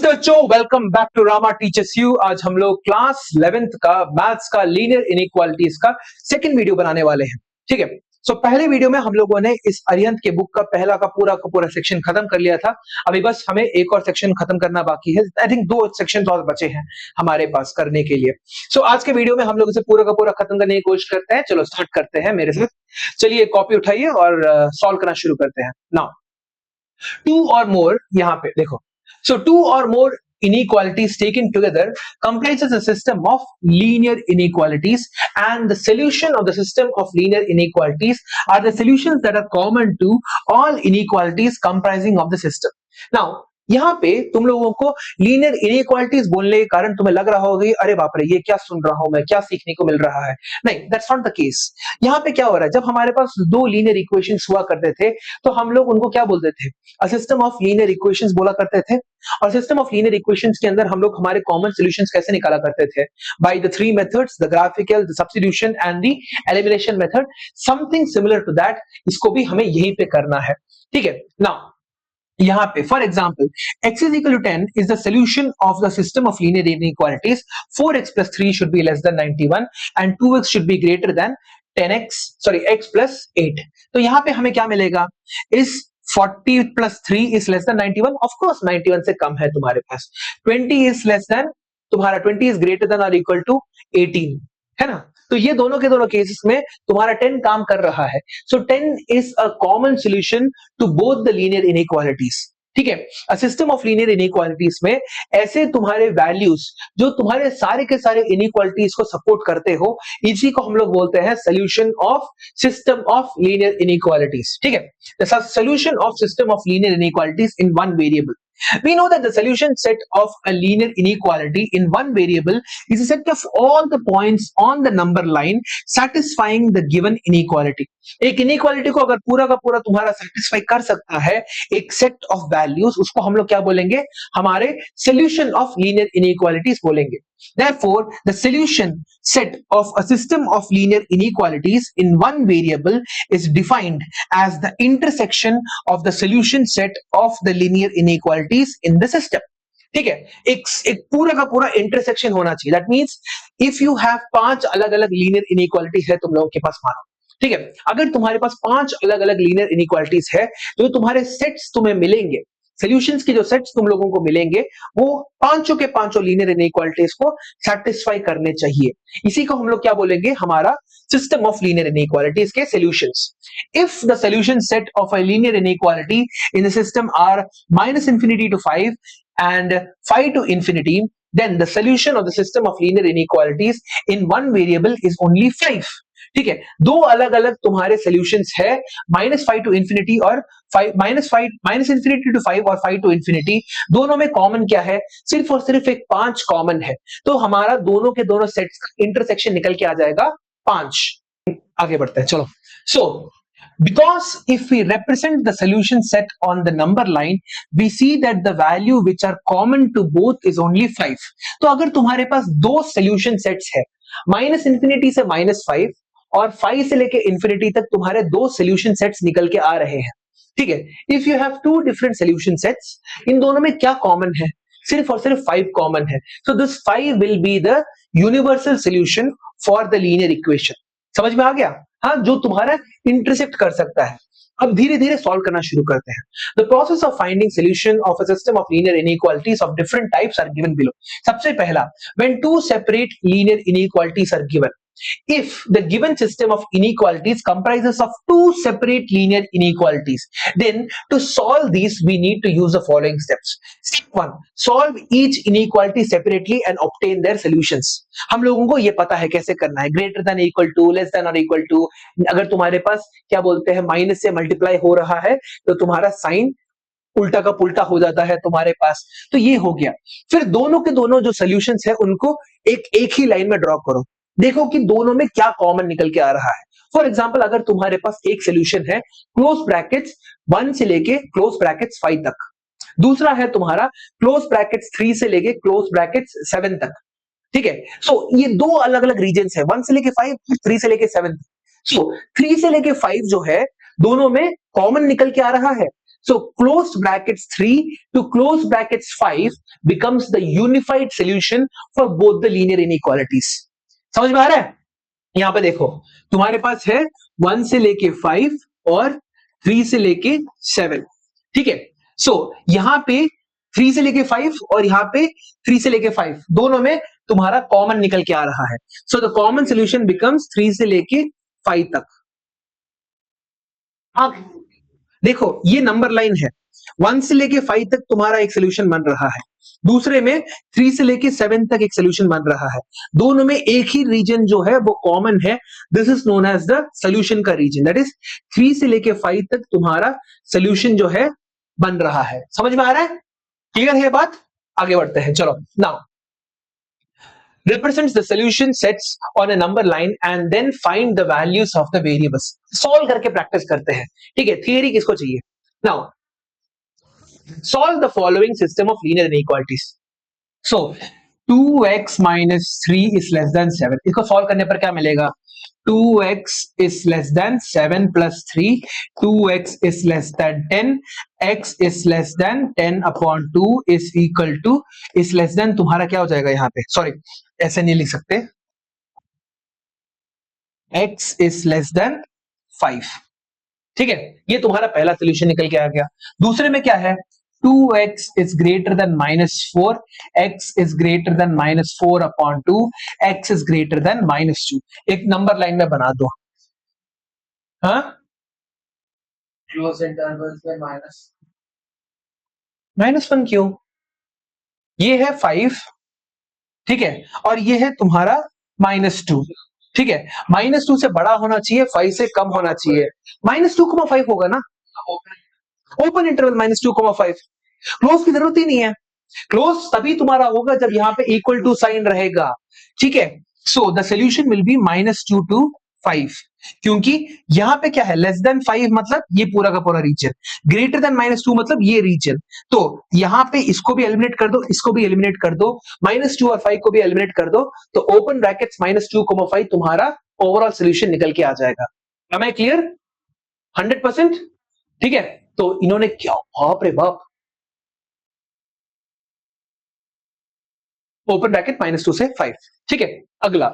Hello बच्चों, welcome back to Rama teachers you. आज हम लोग क्लास 11th का मैथ्स का लीनियर इनइक्वालिटीज का सेकंड वीडियो बनाने वाले हैं। ठीक है, सो पहले वीडियो में हम लोगों ने इस अरिहंत के बुक का पूरा सेक्शन खत्म कर लिया था। अभी बस हमें एक और सेक्शन खत्म करना बाकी है। आई थिंक 2 सेक्शन और बचे हैं हमारे पास करने के लिए। सो आज के वीडियो में हम लोग इसे पूरा का पूरा खत्म करने की कोशिश करते हैं। चलो स्टार्ट करते हैं मेरे साथ। चलिए कॉपी उठाइए और सॉल्व करना शुरू करते हैं। नाउ टू और मोर, यहां पे देखो, so two or more inequalities taken together comprises a system of linear inequalities, and the solution of the system of linear inequalities are the solutions that are common to all inequalities comprising of the system. Now यहाँ पे तुम लोगों को linear inequalities बोलने के कारण तुम्हें लग रहा होगा कि अरे बाप रे, ये क्या सुन रहा हूं मैं, क्या सीखने को मिल रहा है। नहीं, दैट्स नॉट द केस। यहाँ पे क्या हो रहा है, जब हमारे पास दो लीनियर इक्वेशंस हुआ करते थे तो हम लोग उनको क्या बोलते थे, अ सिस्टम ऑफ लीनियर इक्वेशंस बोला करते थे। और सिस्टम ऑफ लीनियर इक्वेशंस के अंदर हम लोग हमारे कॉमन सॉल्यूशंस कैसे निकाला करते थे, by the three methods, the graphical, the substitution and the elimination method. Something similar to that इसको भी हमें यहीं पे करना है। ठीक है, नाउ यहाँ पे for example x is equal to 10 is the solution of the system of linear inequalities. 4x plus 3 should be less than 91 and 2x should be greater than 10x, x plus 8. तो यहाँ पे हमें क्या मिलेगा, इस 40 plus 3 is less than 91, of course 91 से कम है तुम्हारे पास। 20 is less than, तुम्हारा 20 is greater than or equal to 18, है ना। तो ये दोनों के दोनों केसेस में तुम्हारा 10 काम कर रहा है। So 10 is a common solution to both the linear inequalities. ठीक है, a system of linear inequalities में ऐसे तुम्हारे वैल्यूज जो तुम्हारे सारे के सारे इनइक्वालिटीज को सपोर्ट करते हो, इसी को हम लोग बोलते हैं solution of system of linear inequalities. ठीक है, the solution of system of linear inequalities in one variable. We know that the solution set of a linear inequality in one variable is a set of all the points on the number line satisfying the given inequality. एक inequality को अगर पूरा का पूरा तुम्हारा satisfy कर सकता है एक set of values, उसको हम लोग क्या बोलेंगे, हमारे solution of linear inequalities बोलेंगे। Therefore, the solution set of a system of linear inequalities in one variable is defined as the intersection of the solution set of the linear inequalities in the system. ठीक है, एक पूरा का पूरा intersection होना चाहिए। That means if you have 5 अलग अलग लीनियर इनइक्वालिटीज है तुम लोगों के पास, मानो, ठीक है, अगर तुम्हारे पास 5 अलग अलग लीनियर इनइक्वालिटीज है तो तुम्हारे सेट्स तुम्हें मिलेंगे, सॉल्यूशंस के जो सेट्स तुम लोगों को मिलेंगे वो पांचों के पांचों लीनियर इनइक्वालिटीज को सैटिस्फाई करने चाहिए। इसी को हम लोग क्या बोलेंगे, हमारा सिस्टम ऑफ लीनियर इनइक्वालिटीज के solutions. If the solution set of a linear inequality in the system are -infinity to 5 and 5 to infinity, then the solution of the system of linear inequalities in one variable is only 5. ठीक है, दो अलग अलग तुम्हारे solutions है, -5 to infinity और -infinity to 5 और 5 to infinity। दोनों में कॉमन क्या है, सिर्फ और सिर्फ एक 5 कॉमन है। तो हमारा दोनों के दोनों सेट्स का इंटरसेक्शन निकल के आ जाएगा 5। आगे बढ़ते हैं, चलो। सो because if we represent the solution set on the number line, we see that the value which are common to both is only 5. तो अगर तुम्हारे पास दो solution sets है, -infinity से -5 और 5 से लेके infinity तक तुम्हारे दो solution sets निकल के आ रहे हैं। ठीक है, if you have two different solution sets, इन दोनों में क्या common है, सिर्फ और सिर्फ 5 common है। So this 5 will be the universal solution for the linear equation. समझ में आ गया, हाँ, जो तुम्हारा इंटरसेक्ट कर सकता है। अब धीरे धीरे सॉल्व करना शुरू करते हैं। The process of finding solution of a system of linear inequalities of different types are given below. सबसे पहला, when two separate linear inequalities are given, if the given system of inequalities comprises of two separate linear inequalities, then to solve these we need to use the following steps. Step 1, solve each inequality separately and obtain their solutions. हम लोगों को ये पता है कैसे करना है, greater than equal to, less than or equal to। अगर तुम्हारे पास क्या बोलते हैं माइनस से मल्टीप्लाई हो रहा है तो तुम्हारा साइन उल्टा का पुल्टा हो जाता है तुम्हारे पास। तो ये हो गया। फिर दोनों के दोनों जो सॉल्यूशंस है उनको एक ही लाइन में ड्रॉ करो, देखो कि दोनों में क्या कॉमन निकल के आ रहा है। फॉर एग्जाम्पल, अगर तुम्हारे पास एक सोल्यूशन है क्लोज ब्रैकेट्स 1 से लेके क्लोज ब्रैकेट्स 5 तक, दूसरा है तुम्हारा क्लोज ब्रैकेट्स 3 से लेके क्लोज ब्रैकेट्स 7 तक। ठीक है, सो ये दो अलग अलग रीजन्स है, 1 से लेके 5, 3 से लेके 7 तक। सो 3 से लेके 5 जो है दोनों में कॉमन निकल के आ रहा है, So closed brackets 3 to closed brackets 5 becomes the unified solution for both the linear inequalities. समझ में आ रहा है? यहां पे देखो तुम्हारे पास है 1 से लेके 5 और 3 से लेके 7, ठीक है। सो यहां पे 3 से लेके 5 और यहां पे 3 से लेके 5 दोनों में तुम्हारा कॉमन निकल के आ रहा है। So the common solution becomes 3 से लेके 5 तक। अब देखो ये नंबर लाइन है, 1 से लेके 5 तक तुम्हारा एक सोल्यूशन बन रहा है, दूसरे में 3 से लेके 7 तक एक सोल्यूशन बन रहा है, दोनों में एक ही रीजन जो है वो कॉमन है। This is known as the solution का रीजन, दैट इज 3 से लेके 5 तक तुम्हारा सोल्यूशन जो है बन रहा है। समझ में आ रहा है? क्लियर है बात? आगे बढ़ते हैं, चलो। Now represents the solution sets on a number line and then find the values of the variables. solve करके प्रैक्टिस करते हैं, ठीक है। थियरी किसको चाहिए? now solve the following system of linear inequalities. so 2x minus 3 is less than 7, इसको solve करने पर क्या मिलेगा? 2x is less than 7 plus 3, 2x is less than 10, x is less than 10 upon 2 is equal to, is less than तुम्हारा क्या हो जाएगा यहाँ पे? सॉरी ऐसे नहीं लिख सकते, x is less than 5, ठीक है। ये तुम्हारा पहला सोल्यूशन निकल के आ गया। दूसरे में क्या है? 2x is greater than minus 4, x is greater than minus 4 upon 2, x is greater than minus 2। एक नंबर लाइन में बना दो। हाँ, क्लोज इंटरवल्स में -1 क्यों? ये है 5, ठीक है, और ये है तुम्हारा -2, ठीक है। -2 से बड़ा होना चाहिए, 5 से कम होना चाहिए। -2,5 होगा ना, ओपन इंटरवल -2,5। क्लोज की जरूरत ही नहीं है, क्लोज तभी तुम्हारा होगा जब यहां पे इक्वल टू साइन रहेगा, ठीक है। So the solution will be -2 to 5, क्योंकि यहां पे क्या है? लेस देन 5 मतलब ये पूरा का पूरा रीजन, ग्रेटर देन -2 मतलब ये रीजन। तो यहां पे इसको भी एलिमिनेट कर दो, इसको भी एलिमिनेट कर दो, -2 और 5 को भी एलिमिनेट कर दो, तो ओपन ब्रैकेट्स -2,5 तुम्हारा ओवरऑल सोल्यूशन निकल के आ जाएगा। Am I clear? 100%, ठीक है। तो इन्होंने क्या, बाप रे बाप, ओपन ब्रैकेट -2 से 5, ठीक है। अगला,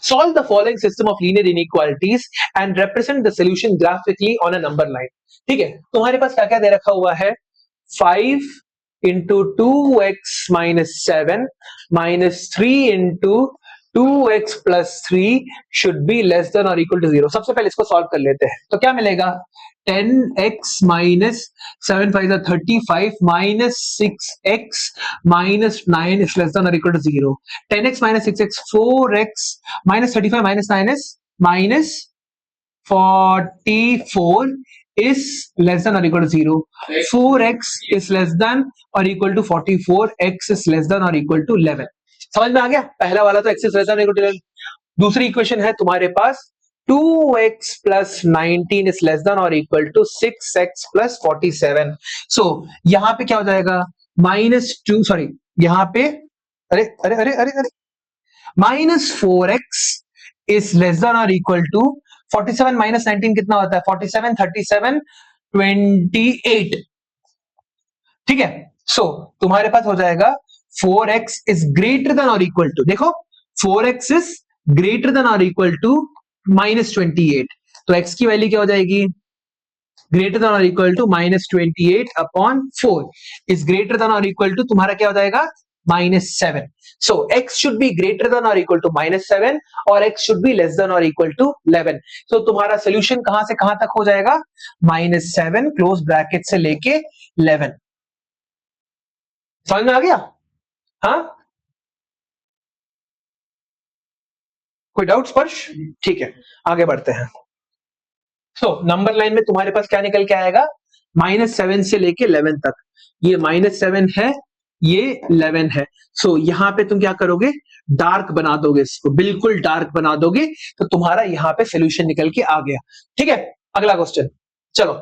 solve the following system of linear inequalities and represent the solution graphically on a number line। ठीक है, तुम्हारे पास क्या क्या दे रखा हुआ है? 5 into 2x minus 7 minus 3 into 2x plus 3 should be less than or equal to 0। सबसे पहले इसको सॉल्व कर लेते हैं, तो क्या मिलेगा? 10x minus 7 5 are 35 minus 6x minus 9 is less than or equal to 0। 10x minus 6x 4x minus 35 minus 9 is minus 44 is less than or equal to 0। 4x is less than or equal to 44, x is less than or equal to 11। समझ में आ गया? पहला वाला तो x is less than or equal to 11। दूसरी equation है तुम्हारे पास 2x plus 19 is less than or equal to 6x plus 47। so यहां पे क्या हो जाएगा? -2, सॉरी यहां पे, अरे अरे अरे अरे अरे, -4x is less than or equal to 47 minus 19 कितना होता है? 47 37 28, ठीक है। सो तुम्हारे पास हो जाएगा 4x is greater than or equal to, देखो 4x is greater than or equal to -28, तो x की वैल्यू क्या हो जाएगी? ग्रेटर देन और equal to -28 upon 4 is greater than और इक्वल टू तुम्हारा क्या हो जाएगा? -7। So x should be greater than और इक्वल टू -7 और x should be less than और इक्वल टू 11। सो तुम्हारा सोल्यूशन कहां से कहां तक हो जाएगा? -7 क्लोज ब्रैकेट से लेके 11। समझ में आ गया? हाँ, कोई डाउट स्पर्श? ठीक है, आगे बढ़ते हैं। सो नंबर लाइन में तुम्हारे पास क्या निकल के आएगा? -7 से लेके 11 तक, ये -7 है, ये 11 है। सो यहां पे तुम क्या करोगे? डार्क बना दोगे, इसको बिल्कुल डार्क बना दोगे, तो तुम्हारा यहां पे सोल्यूशन निकल के आ गया, ठीक है। अगला क्वेश्चन, चलो।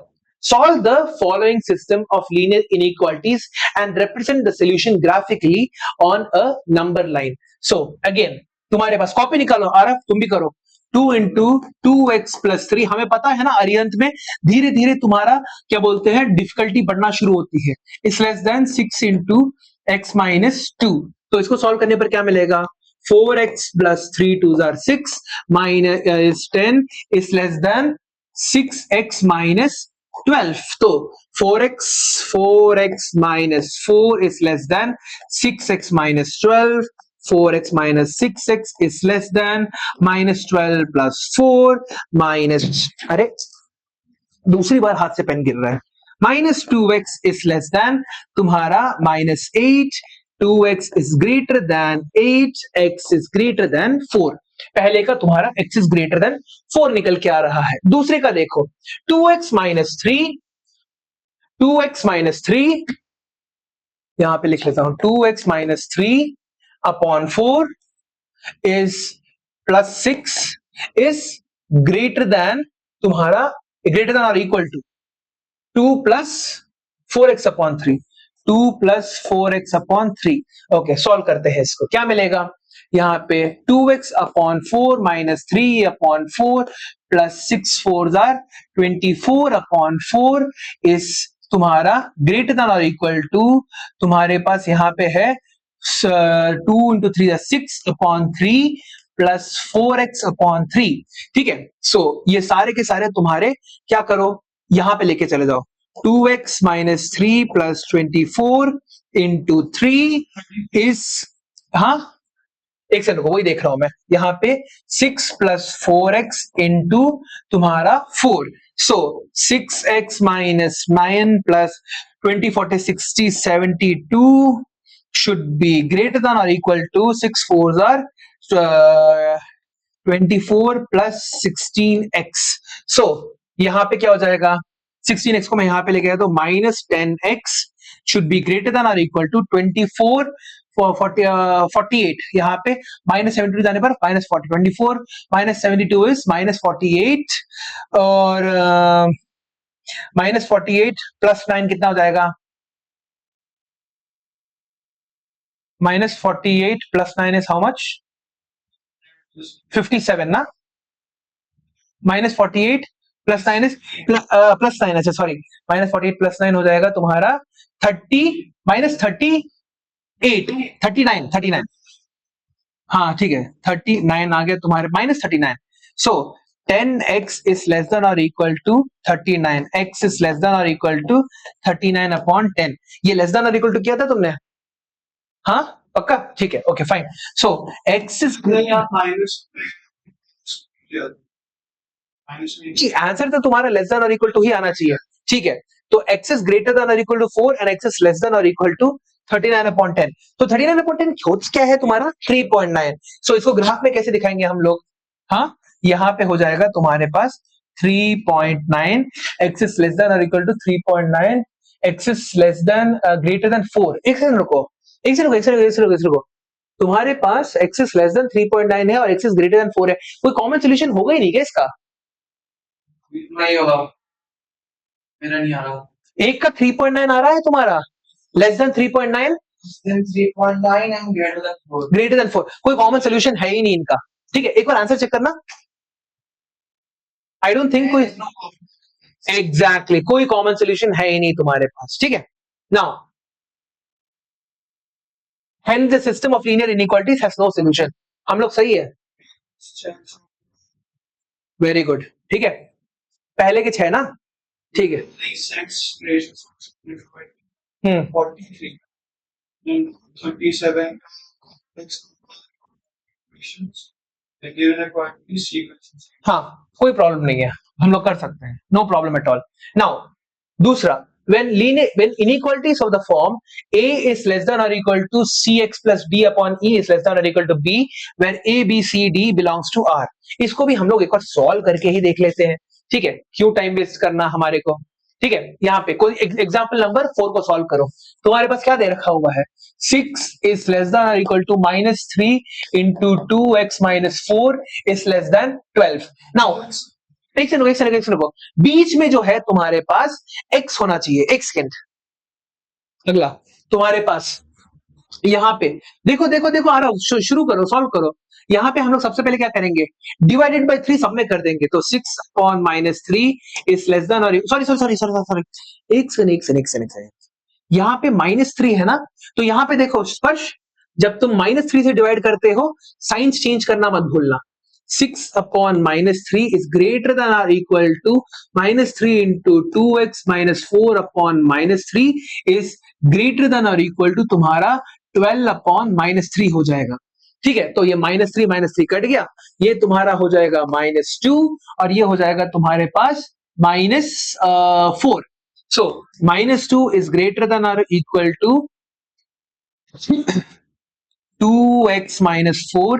Solve the following system of linear inequalities and represent the solution graphically on a number line। So again तुम्हारे पास कॉपी निकालो, आरफ तुम भी करो। 2 इंटू 2x प्लस 3, हमें पता है ना अरिहंत में धीरे धीरे तुम्हारा क्या बोलते हैं डिफिकल्टी बढ़ना शुरू होती है, is less than 6 into x minus 2। तो इसको सॉल्व करने पर क्या मिलेगा, 4x plus 3 2 are 6 minus 10 is less than 6x minus 12। तो 4x minus 4 is less than 6x minus 12, 4x minus 6x is less than minus 12 plus 4 minus, अरे दूसरी बार हाथ से पेन गिर रहा है, minus 2x is less than तुम्हारा minus 8, 2x is greater than 8, x is greater than 4। पहले का तुम्हारा x is greater than 4 निकल के आ रहा है। दूसरे का देखो 2x minus 3, 2x minus 3, यहां पे लिख लेता हूं 2x minus 3 upon 4 is plus 6 is greater than तुम्हारा greater than or equal to 2 plus 4x upon 3, 2 plus 4x upon 3। Okay solve करते हैं इसको, क्या मिलेगा यहाँ पे 2x upon 4 minus 3 upon 4 plus 6 4s are 24 upon 4 is तुम्हारा ग्रेटर देन और इक्वल टू तुम्हारे पास यहाँ पे है 2 into 3 6 upon 3 plus 4x upon 3। ठीक है, सो ये सारे के सारे तुम्हारे क्या करो यहां पे लेके चले जाओ, 2x minus 3 plus 24 into 3 is, हाँ एक सेकंड को वही देख रहा हूं मैं, यहाँ पे 6 प्लस 4x इंटू तुम्हारा 4, so 6x minus 9 plus 20 40 60 72 should be greater than or equal to 6 4s are 24 plus 16x। so यहाँ पे क्या हो जाएगा 16x को मैं यहाँ पे लेके आया तो minus 10x should be greater than or equal to 24 48, यहाँ पे माइनस 72 जाने पर माइनस 40, 24 माइनस 72 इज माइनस 48 और माइनस 48 प्लस 9 कितना हो जाएगा, minus 48 plus 9 is how much 57 ना, माइनस 48 प्लस 9 इज प्लस 9, अच्छा सॉरी माइनस 48 प्लस 9 हो जाएगा तुम्हारा 30 माइनस 39, हाँ ठीक है 39 आ गया तुम्हारे minus 39। So 10x is less than और equal to 39, x is less than और इक्वल टू 39 अपॉन 10। ये लेस देन और इक्वल टू किया था तुमने, हाँ पक्का, ठीक है okay fine. So x is answer तो तुम्हारा लेस देन और इक्वल टू ही आना चाहिए, ठीक है। तो x इज ग्रेटर देन और equal to 4 and x is less than और इक्वल टू 39 अपॉन 10। तो 39 अपॉन 10 क्योंकि क्या है तुम्हारा 3.9। सो इसको ग्राफ में कैसे दिखाएंगे हम लोग, हाँ यहाँ पे हो जाएगा तुम्हारे पास 3.9, x इज लेस देन और equal to 3.9, x is less than greater than 4। एक सेकंड रुको, एक सेकंड रुको, तुम्हारे पास x इज लेस देन 3.9 है और x इज ग्रेटर देन 4 है, कोई कॉमन सोल्यूशन होगा ही नहीं क्या इसका, नहीं होगा, मेरा नहीं आ रहा। एक का 3.9 आ रहा है तुम्हारा, less than 3.9 3.9 and greater than 4, कोई कॉमन सोल्यूशन है ही नहीं इनका। ठीक है एक बार आंसर चेक करना, आई डोंट थिंक कोई एग्जैक्टली कोई कॉमन सोल्यूशन है ही नहीं तुम्हारे पास। ठीक है, now hence the system of linear inequalities has no solution। हम लोग सही है, वेरी गुड, ठीक है पहले के 6 ना, ठीक है 43 37 हाँ कोई प्रॉब्लम नहीं है, हम लोग कर सकते हैं, no problem at all. Now दूसरा, when inequalities of the form a is less than or equal to cx plus d upon e is less than or equal to b where a b c d belongs to r। इसको भी हम लोग एक बार solve करके ही देख लेते हैं, ठीक है क्यों टाइम वेस्ट करना हमारे को। ठीक है यहाँ पे कोई एग्जांपल नंबर 4 को सॉल्व करो, तुम्हारे पास क्या दे रखा हुआ है 6 is less than or equal to minus 3 into 2x minus 4 is less than 12। now एक सेकंड रुको, बीच में जो है तुम्हारे पास x होना चाहिए, एक सेकंड, अगला तुम्हारे पास यहाँ पे देखो देखो देखो आ रहा हूं, शुरू करो, सॉल्व करो। यहाँ पे हम लोग सबसे पहले क्या करेंगे, डिवाइडेड बाय 3 सब में कर देंगे, तो 6 upon minus 3 is less than और sorry sorry sorry sorry sorry, एक सेकंड, यहाँ पे -3 है ना, तो यहाँ पे देखो स्पर्श, जब तुम -3 से डिवाइड करते हो साइंस चेंज करना मत भूलना। 6 अपॉन -3 इज ग्रेटर देन और equal to -3 into 2x -4 upon -3 is greater than और इक्वल टू तुम्हारा 12 अपॉन -3 हो जाएगा। ठीक है, तो ये -3 कट गया, ये तुम्हारा हो जाएगा -2 और ये हो जाएगा तुम्हारे पास -4। So -2 is greater than or equal to 2x minus 4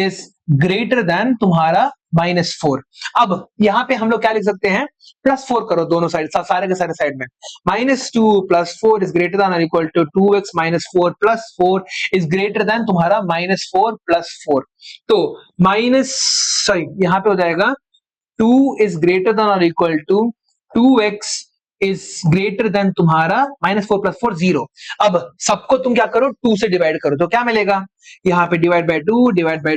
is greater than तुम्हारा -4। अब यहां पे हम लोग क्या लिख सकते हैं, +4 करो दोनों साइड, सारे के सारे साइड में। -2 + 4 is greater than or equal to 2x minus 4 plus 4 is greater than तुम्हारा -4 plus 4। तो यहाँ पे हो जाएगा 2 is greater than or equal to 2x is greater than तुम्हारा -4 + 4 0। अब सबको तुम क्या करो, 2 से डिवाइड करो, तो क्या मिलेगा, यहाँ पे डिवाइड बाय 2 और डिवाइड बाय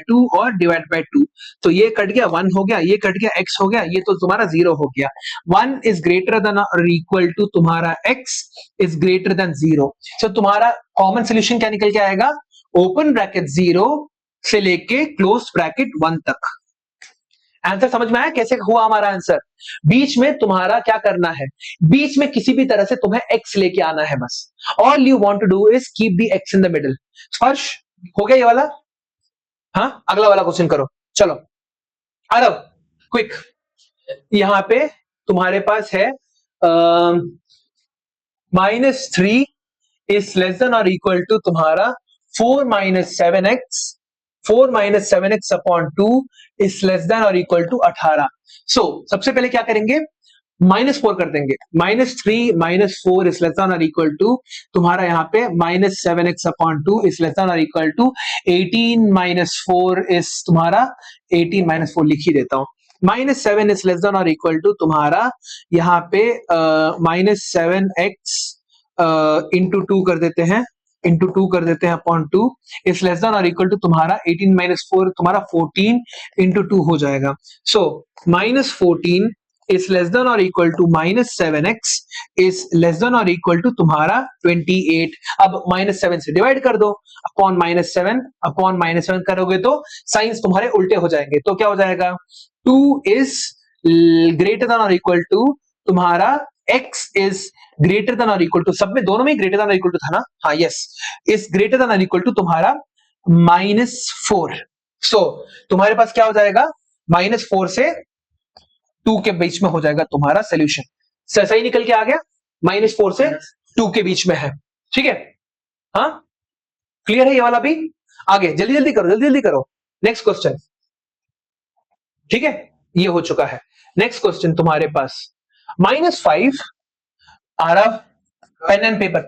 2, तो ये कट गया, 1 हो गया, ये कट गया, x हो गया, ये तो तुम्हारा 0 हो गया। 1 is greater than or equal to तुम्हारा x is greater than 0। तो तुम्हारा कॉमन सोल्यूशन क्या निकल के आएगा, ओपन ब्रैकेट 0 से लेके क्लोज ब्रैकेट 1 तक। आंसर समझ में आया कैसे हुआ हमारा आंसर। बीच में तुम्हारा क्या करना है, बीच में किसी भी तरह से तुम्हें x लेके आना है बस। All you want to do is keep the x in the middle. स्पर्श हो गया ये वाला, हाँ अगला वाला क्वेश्चन करो, चलो अरब क्विक। यहां पे तुम्हारे पास है -3 इज लेस देन और इक्वल टू तुम्हारा 4 - 7x, 4 - 7x upon 2 is less than और इक्वल टू 18। सो सबसे पहले क्या करेंगे, -4 कर देंगे, -3 - 4 इज लेस देन और इक्वल टू तुम्हारा यहाँ पे -7x upon 2 is less than और इक्वल टू 18 - 4 इज तुम्हारा 18 - 4 लिख ही देता हूं, -7 इज लेस देन और इक्वल टू तुम्हारा यहाँ पे -7x इंटू 2 कर देते हैं, इंटू 2 कर देते हैं अपॉन 2 इज लेस देन और इक्वल टू तुम्हारा 18 - 4 तुम्हारा 14 इंटू 2 हो जाएगा। सो -14 इज लेस देन और equal to -7x is less than और इक्वल टू तुम्हारा 28। अब -7 से डिवाइड कर दो, अपॉन -7 करोगे तो साइंस तुम्हारे उल्टे हो जाएंगे, तो क्या हो जाएगा, 2 इज ग्रेटर देन और इक्वल टू तुम्हारा x इज ग्रेटर देन और इक्वल टू, सब में दोनों में ग्रेटर देन और इक्वल टू था ना, हाँ यस, इज ग्रेटर देन और इक्वल टू तुम्हारा -4। सो तुम्हारे पास क्या हो जाएगा, -4 से 2 के बीच में हो जाएगा तुम्हारा सोल्यूशन। सही निकल के आ गया, -4 से 2 के बीच में है, ठीक है, हाँ क्लियर है ये वाला भी। आगे जल्दी जल्दी करो, जल्दी जल्दी करो, नेक्स्ट क्वेश्चन, ठीक है ये हो चुका है। नेक्स्ट क्वेश्चन तुम्हारे पास -5 आ रहा, पेन एंड पेपर,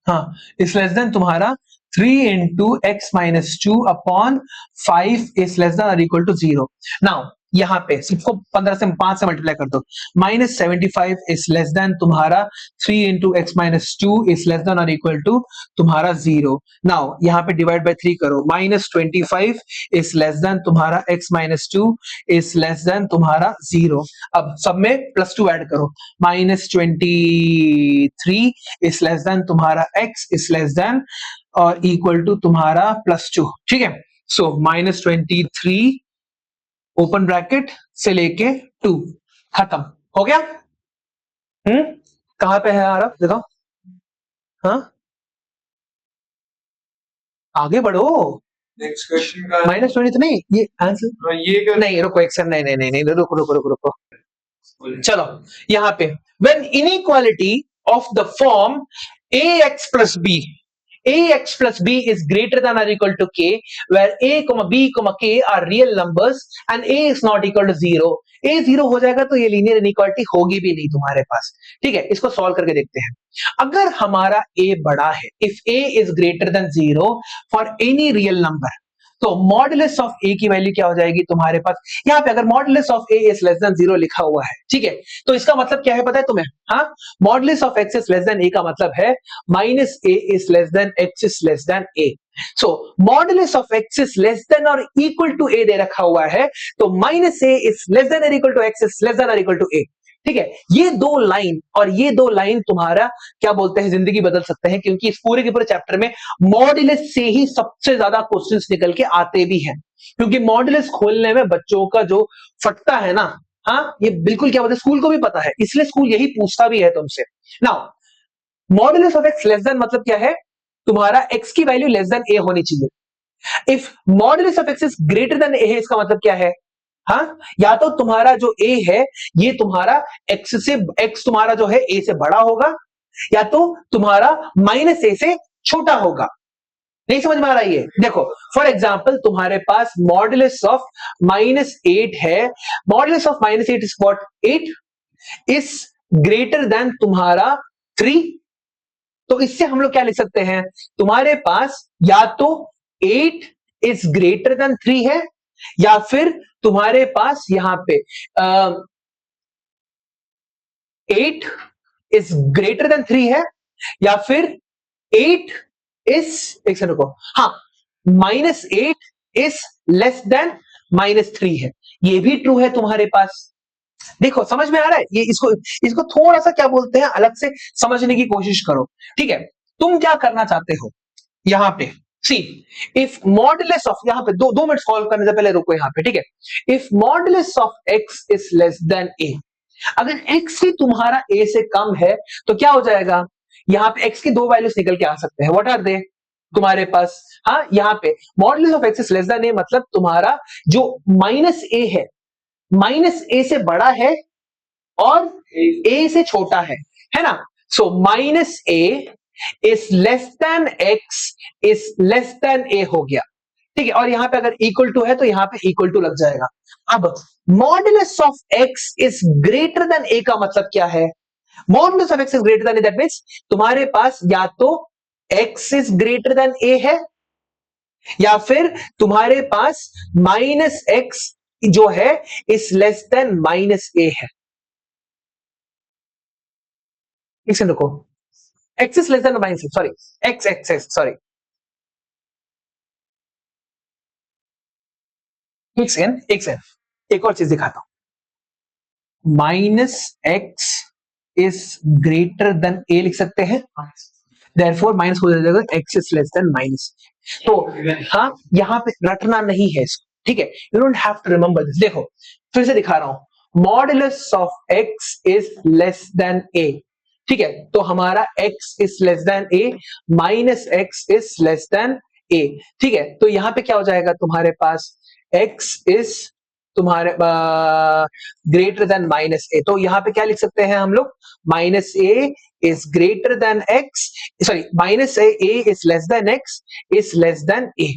हाँ इज लेस देन तुम्हारा 3 into x minus 2 upon 5 is less than or equal to 0। Now यहाँ पे सबको 15 से 5 से मल्टीप्लाई कर दो, -75 इज लेस देन तुम्हारा 3 into x minus 2 is less than और इक्वल टू तुम्हारा 0। नाउ यहाँ पे डिवाइड बाय 3 करो, -25 इज लेस देन तुम्हारा x minus 2 is less than तुम्हारा 0। अब सब में +2 ऐड करो, -23 इज लेस देन तुम्हारा x इज लेस देन और इक्वल टू तुम्हारा +2, ठीक है। सो -23 ओपन ब्रैकेट से लेके 2 खत्म हो गया। कहां पे है आरब देखो, हाँ आगे बढ़ो, नेक्स्ट क्वेश्चन का -20 नहीं ये आंसर, ये कर नहीं रुको, एक नहीं नहीं नहीं नहीं रुको रुको रुको रुको, चलो यहां पे when inequality of the form ax plus b, ax plus b is greater than or equal to k where a, b, k are real numbers and a is not equal to 0। a 0 हो जाएगा तो ये linear inequality होगी भी नहीं तुम्हारे पास, ठीक है। इसको सॉल्व करके देखते हैं। अगर हमारा a बड़ा है, if a is greater than 0 for any real number, तो मॉडुलस ऑफ ए की वैल्यू क्या हो जाएगी तुम्हारे पास, यहाँ पे अगर modulus of A is less than 0 लिखा हुआ है, ठीक है, तो इसका मतलब क्या है पता है तुम्हें? हाँ, modulus of x is less than a का मतलब है minus a is less than x is less than a. So modulus of x is less than और इक्वल टू ए दे रखा हुआ है, तो minus a is less than और equal to x is less than और equal to a. ठीक है, ये दो लाइन और ये दो लाइन तुम्हारा क्या बोलते हैं, जिंदगी बदल सकते हैं, क्योंकि इस पूरे के पूरे चैप्टर में मॉडुलस से ही सबसे ज्यादा क्वेश्चंस निकल के आते भी हैं, क्योंकि मॉडुलस खोलने में बच्चों का जो फटता है ना, हाँ, ये बिल्कुल क्या बोलते हैं, स्कूल को भी पता है, इसलिए स्कूल यही पूछता भी है तुमसे। Now modulus of x less than मतलब क्या है, तुम्हारा एक्स की वैल्यू लेस देन ए होनी चाहिए। If modulus of x is greater than a है, इसका मतलब क्या है, हाँ, या तो तुम्हारा जो a है ये तुम्हारा x तुम्हारा जो है a से बड़ा होगा, या तो तुम्हारा माइनस a से छोटा होगा। नहीं समझ में आ रहा है ये? देखो फॉर एग्जाम्पल तुम्हारे पास मॉडुलस ऑफ -8 है, modulus of -8 is what, 8 is greater than तुम्हारा 3। तो इससे हम लोग क्या लिख सकते हैं, तुम्हारे पास या तो 8 इज ग्रेटर देन 3 है, या फिर तुम्हारे पास यहां पे 8 इज ग्रेटर देन 3 है, या फिर 8 इज, एक सेकंड रुको, हाँ, -8 इज लेस देन -3 है, ये भी ट्रू है तुम्हारे पास। देखो समझ में आ रहा है ये, इसको थोड़ा सा क्या बोलते हैं अलग से समझने की कोशिश करो। ठीक है, तुम क्या करना चाहते हो यहां पे, सी इफ मॉडुलस ऑफ, यहां पे दो मिनट सॉल्व करने से पहले रुको यहां पे, ठीक है, if modulus of x is less than a, अगर एक्स ही तुम्हारा ए से कम है तो क्या हो जाएगा, यहां पे एक्स की दो वैल्यूज निकल के आ सकते हैं, व्हाट आर दे तुम्हारे पास, हाँ, यहां पे modulus of x is less than a मतलब तुम्हारा जो माइनस ए है, माइनस ए से बड़ा है और ए से छोटा है ना, so minus a is less than x is less than a हो गया। ठीक है, और यहां पे अगर इक्वल टू है तो यहां पे इक्वल टू लग जाएगा। अब modulus of x is greater than a का मतलब क्या है, modulus of x is greater than a, that means तुम्हारे पास या तो x is greater than a है, या फिर तुम्हारे पास माइनस एक्स जो है is less than minus a है। एक सेकंड रुको, x is less than minus, sorry, x sorry, एक और चीज दिखाता हूं, minus x is greater than ए लिख सकते हैं, देयरफॉर माइनस हो जाएगा x is less than minus. तो हाँ, यहां पे रटना नहीं है इसको, ठीक है, you don't have to remember this. देखो फिर से दिखा रहा हूं, modulus of x is less than a, ठीक है, तो हमारा x is less than a, minus x is less than a, ठीक है, तो यहां पे क्या हो जाएगा तुम्हारे पास, x इज तुम्हारे ग्रेटर देन माइनस ए, तो यहां पे क्या लिख सकते हैं हम लोग, minus a is greater than x, sorry, minus a is less than x is less than a.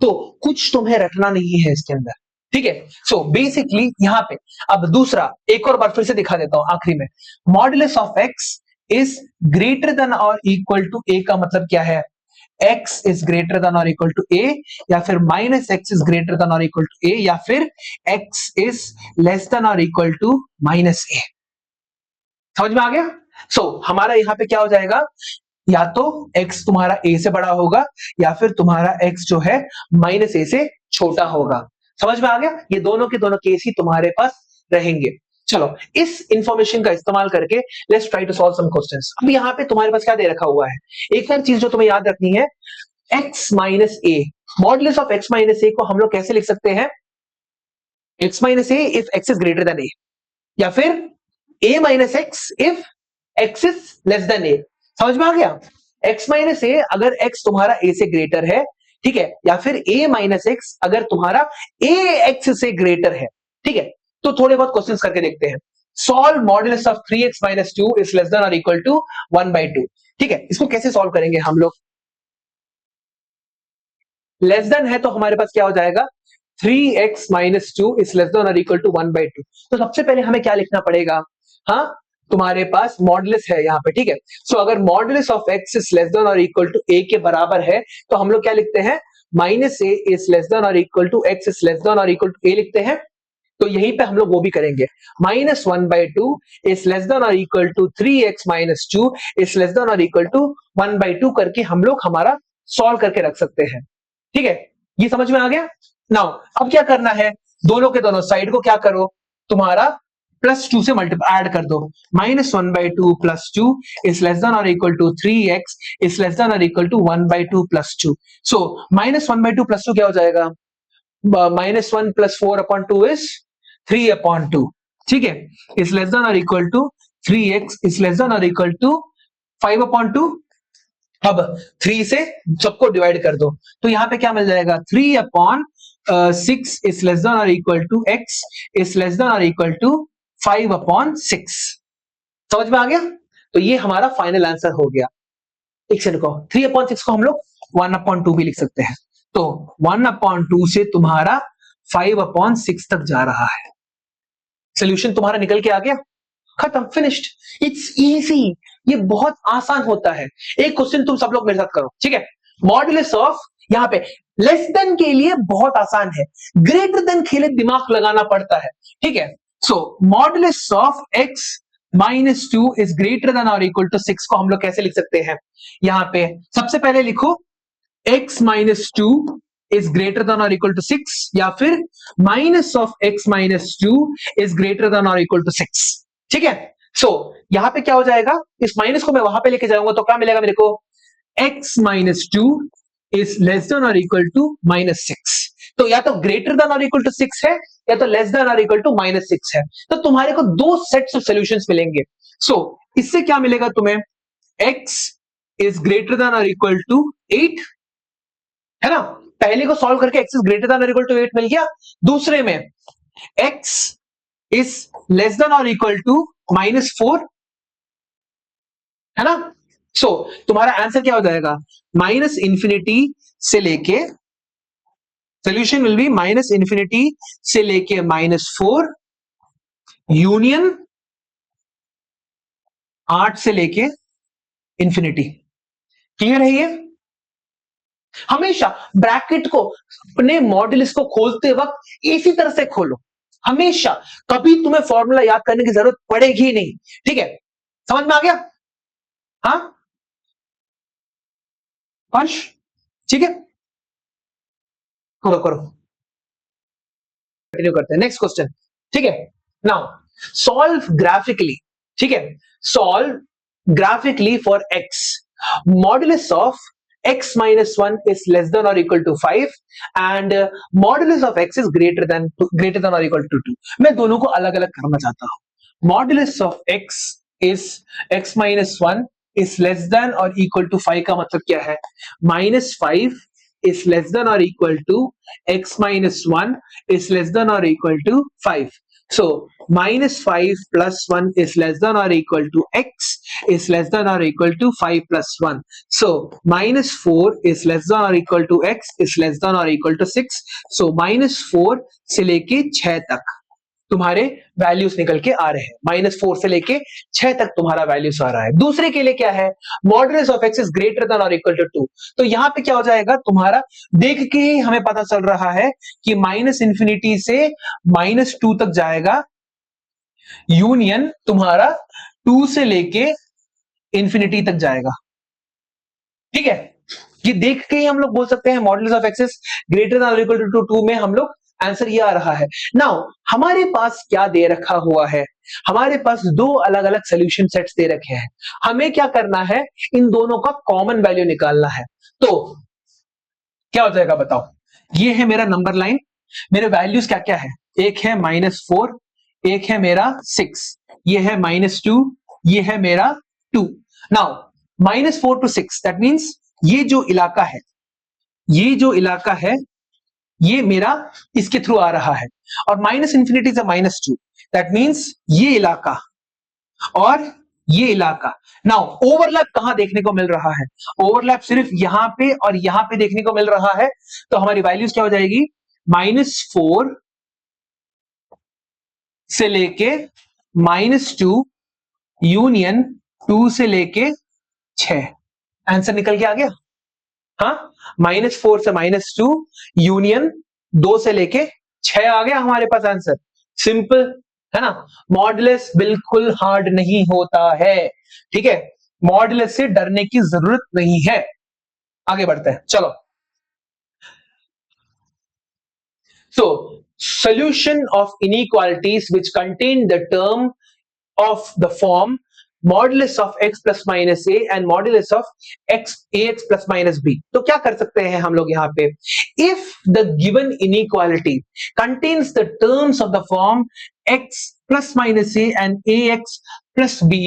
तो कुछ तुम्हें रटना नहीं है इसके अंदर, ठीक है, सो बेसिकली यहां पे अब दूसरा एक और बार फिर से दिखा देता हूं आखिरी में, modulus of x is greater than और इक्वल टू ए का मतलब क्या है, x इज ग्रेटर देन और इक्वल टू ए, या फिर minus x is greater than और इक्वल टू ए, या फिर x इज लेस देन और इक्वल टू माइनस ए। समझ में आ गया? सो हमारा यहां पे क्या हो जाएगा, या तो x तुम्हारा a से बड़ा होगा, या फिर तुम्हारा x जो है माइनस a से छोटा होगा। समझ में आ गया? ये दोनों के दोनों केस ही तुम्हारे पास रहेंगे। चलो इस इंफॉर्मेशन का इस्तेमाल करके let's try to solve some questions. अब यहाँ पे तुम्हारे पास क्या दे रखा हुआ है, एक और चीज जो तुम्हें याद रखनी है, x minus a, modulus of x minus a को हम लोग कैसे लिख सकते हैं, x minus a if x is greater than a, या फिर a minus x if x is less than a। समझ में आ गया? x माइनस ए अगर x तुम्हारा a से ग्रेटर है, ठीक है, या फिर a माइनस एक्स अगर तुम्हारा a x से ग्रेटर है, ठीक है, तो थोड़े बहुत क्वेश्चंस करके देखते हैं। Solve modulus of 3x minus 2 is less than और इक्वल टू 1/2। ठीक है, इसको कैसे सॉल्व करेंगे हम लोग, लेस देन है तो हमारे पास क्या हो जाएगा, 3x minus 2 is less than और इक्वल टू 1/2। तो सबसे पहले हमें क्या लिखना पड़ेगा, हाँ, तुम्हारे पास मॉडुलस है यहाँ पे, ठीक है, सो अगर modulus of x is less than और इक्वल टू a के बराबर है तो हम लोग क्या लिखते हैं, minus a is less than और equal to x is less than और इक्वल टू ए लिखते हैं, तो यहीं पे हम लोग वो भी करेंगे। माइनस 1/2 इज लेस देन और equal to 3x minus 2 is less than और इक्वल टू 1/2 करके हम लोग हमारा सॉल्व करके रख सकते हैं। ठीक है, ये समझ में आ गया। नाउ अब क्या करना है, दोनों के दोनों साइड को क्या करो, तुम्हारा +2 से मल्टीप्लाई ऐड कर दो। Minus 1/2 plus 2 is less than और equal to 3x is less than और equal to 1/2 plus 2। So minus 1/2 plus 2 क्या हो जाएगा, -1 + 4/2 इज 3/2। ठीक है, इज लेस देन और equal to 3x is less than और इक्वल टू 5/2। अब 3 से सबको डिवाइड कर दो, तो यहां पे क्या मिल जाएगा, 3/6 इज लेस देन और equal to x is less than और इक्वल टू 5/6। समझ में आ गया। तो ये हमारा फाइनल आंसर हो गया। एक सेकंड को 3/6 को हम लोग 1/2 भी लिख सकते हैं, तो 1/2 से तुम्हारा 5/6 तक जा रहा है। सोल्यूशन तुम्हारा निकल के आ गया, खत्म, फिनिश्ड। इट्स इजी, ये बहुत आसान होता है। एक क्वेश्चन तुम सब लोग मेरे साथ करो, ठीक है। मॉड्यूलस ऑफ, यहां पे लेस देन के लिए बहुत आसान है, ग्रेटर देन के लिए दिमाग लगाना पड़ता है। ठीक है, so modulus of x -2 is greater than और इक्वल टू 6 को हम लोग कैसे लिख सकते हैं। यहां पे सबसे पहले लिखो x -2 is greater than or equal to 6, या फिर minus of x -2 is greater than or equal to 6। ठीक है, सो यहां पे क्या हो जाएगा, इस माइनस को मैं वहां पे लेके जाऊंगा तो क्या मिलेगा मेरे को, x -2 is less than or equal to -6। तो या तो ग्रेटर देन और इक्वल टू 6 है, या तो लेस देन और इक्वल टू -6 है। तो तुम्हारे को दो सेट्स ऑफ सॉल्यूशंस मिलेंगे। सो इससे क्या मिलेगा तुम्हें, x is greater than or equal to 8, है ना। पहले को सॉल्व करके x इज ग्रेटर देन और इक्वल टू 8 मिल गया। दूसरे में x इज लेस देन और इक्वल टू -4, है ना। सो तुम्हारा आंसर क्या हो जाएगा, -इंफिनिटी से लेके, सोल्यूशन विल बी -इंफिनिटी से लेके -4 यूनियन 8 से लेके इंफिनिटी। क्लियर है ये। हमेशा ब्रैकेट को, अपने मॉड्यूलस को खोलते वक्त इसी तरह से खोलो, हमेशा, कभी तुम्हें फॉर्मूला याद करने की जरूरत पड़ेगी नहीं। ठीक है, समझ में आ गया। हाँ हर्ष, ठीक है, करो करो, कंटिन्यू करते हैं नेक्स्ट क्वेश्चन। ठीक है, नाउ सॉल्व ग्राफिकली। ठीक है, solve graphically for x modulus of x -1 is less than or equal to 5 and modulus of x is greater than or equal to 2। मैं दोनों को अलग अलग करना चाहता हूं। Modulus of x is x -1 is less than or equal to 5 का मतलब क्या है, -5 is less than or equal to x -1 is less than or equal to 5। So -5 plus 1 is less than or equal to x is less than or equal to 5 plus 1। So -4 is less than or equal to x is less than or equal to 6। So -4 से लेके 6 तक तुम्हारे values निकल के आ रहे हैं। -4 से लेके 6 तक तुम्हारा वैल्यूज आ रहा है। दूसरे के लिए क्या है, modulus of x is greater than और इक्वल टू 2। तो यहां पे क्या हो जाएगा, तुम्हारा देख के ही हमें पता चल रहा है कि -इंफिनिटी से -2 तक जाएगा, यूनियन तुम्हारा 2 से लेके इंफिनिटी तक जाएगा। ठीक है, ये देख के ही हम लोग बोल सकते हैं modulus of x is greater than और इक्वल टू 2 में हम लोग आंसर ये आ रहा है। नाउ हमारे पास क्या दे रखा हुआ है, हमारे पास दो अलग अलग सॉल्यूशन सेट्स दे रखे हैं। हमें क्या करना है, इन दोनों का कॉमन वैल्यू निकालना है। तो क्या हो जाएगा बताओ, ये है मेरा नंबर लाइन, मेरे वैल्यूज क्या क्या है, एक है -4, एक है मेरा 6, ये है -2, ये है मेरा 2। नाउ -4 to 6 दैट मींस ये जो इलाका है, ये जो इलाका है ये मेरा इसके थ्रू आ रहा है, और -इंफिनिटी से -2 दैट मींस ये इलाका और ये इलाका। नाउ ओवरलैप कहां देखने को मिल रहा है, ओवरलैप सिर्फ यहां पे और यहां पे देखने को मिल रहा है। तो हमारी वैल्यूज क्या हो जाएगी, -4 से लेके -2 यूनियन 2 से लेके 6। आंसर निकल के आ गया। हाँ, -4 से -2 यूनियन 2 से लेके 6 आ गया हमारे पास आंसर। सिंपल है ना। मॉडुलस बिल्कुल हार्ड नहीं होता है, ठीक है। मॉडुलस से डरने की जरूरत नहीं है। आगे बढ़ते हैं, चलो। So, solution of inequalities which contain the term of the form modulus of x plus minus a and modulus of ax plus minus b. तो क्या कर सकते हैं हम लोग यहाँ पे? If the given inequality contains the terms of the form x plus minus a and ax plus b,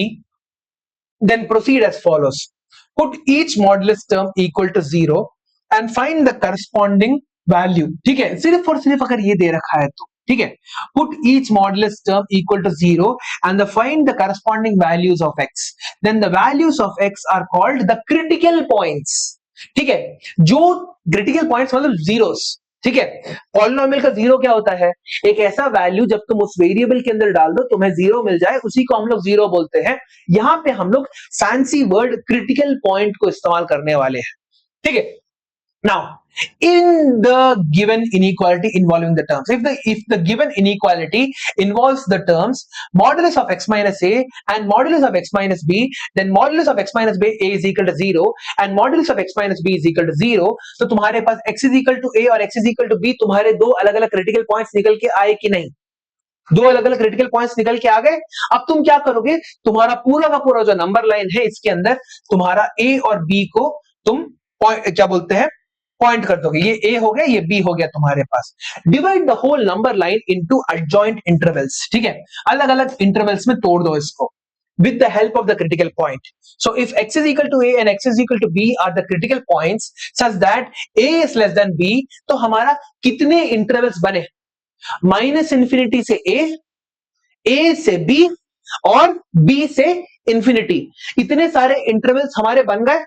then proceed as follows. Put each modulus term equal to 0 and find the corresponding value. ठीक है, सिर्फ और सिर्फ अगर ये दे रखा है तो ठीक है। Put each modulus term equal to 0 and find the corresponding values of x. Then the values of x are called the critical points. ठीक है, जो critical points मतलब zeros, ठीक है। पॉलिनोमियल का जीरो क्या होता है? एक ऐसा वैल्यू जब तुम उस वेरिएबल के अंदर डाल दो तुम्हें जीरो मिल जाए, उसी को हम लोग जीरो बोलते हैं। यहां पे हम लोग फैंसी वर्ड क्रिटिकल पॉइंट को इस्तेमाल करने वाले हैं, ठीक है। Now, in the given inequality involving the terms, if the given inequality involves the terms modulus of x minus a and modulus of x minus b, then modulus of x minus b a is equal to 0 and modulus of x minus b is equal to 0. तो तुम्हारे पास x is equal to a और x is equal to b तुम्हारे दो अलग अलग critical points निकल के आए कि नहीं? दो अलग अलग क्रिटिकल पॉइंट्स निकल के आ गए। अब तुम क्या करोगे? तुम्हारा पूरा का पूरा जो नंबर लाइन है इसके अंदर तुम्हारा a और b को तुम क्या बोलते हैं, पॉइंट कर दोगे। ये a हो गया, ये b हो गया तुम्हारे पास। Divide the whole number line into adjoint intervals, ठीक है। अलग अलग इंटरवल्स में तोड़ दो इसको with the help of the critical point. So if x is equal to a and x is equal to b are the critical points such that a is less than b, तो हमारा कितने intervals बने? Minus infinity से ए से B और B से infinity. इतने सारे इंटरवल्स हमारे बन गए,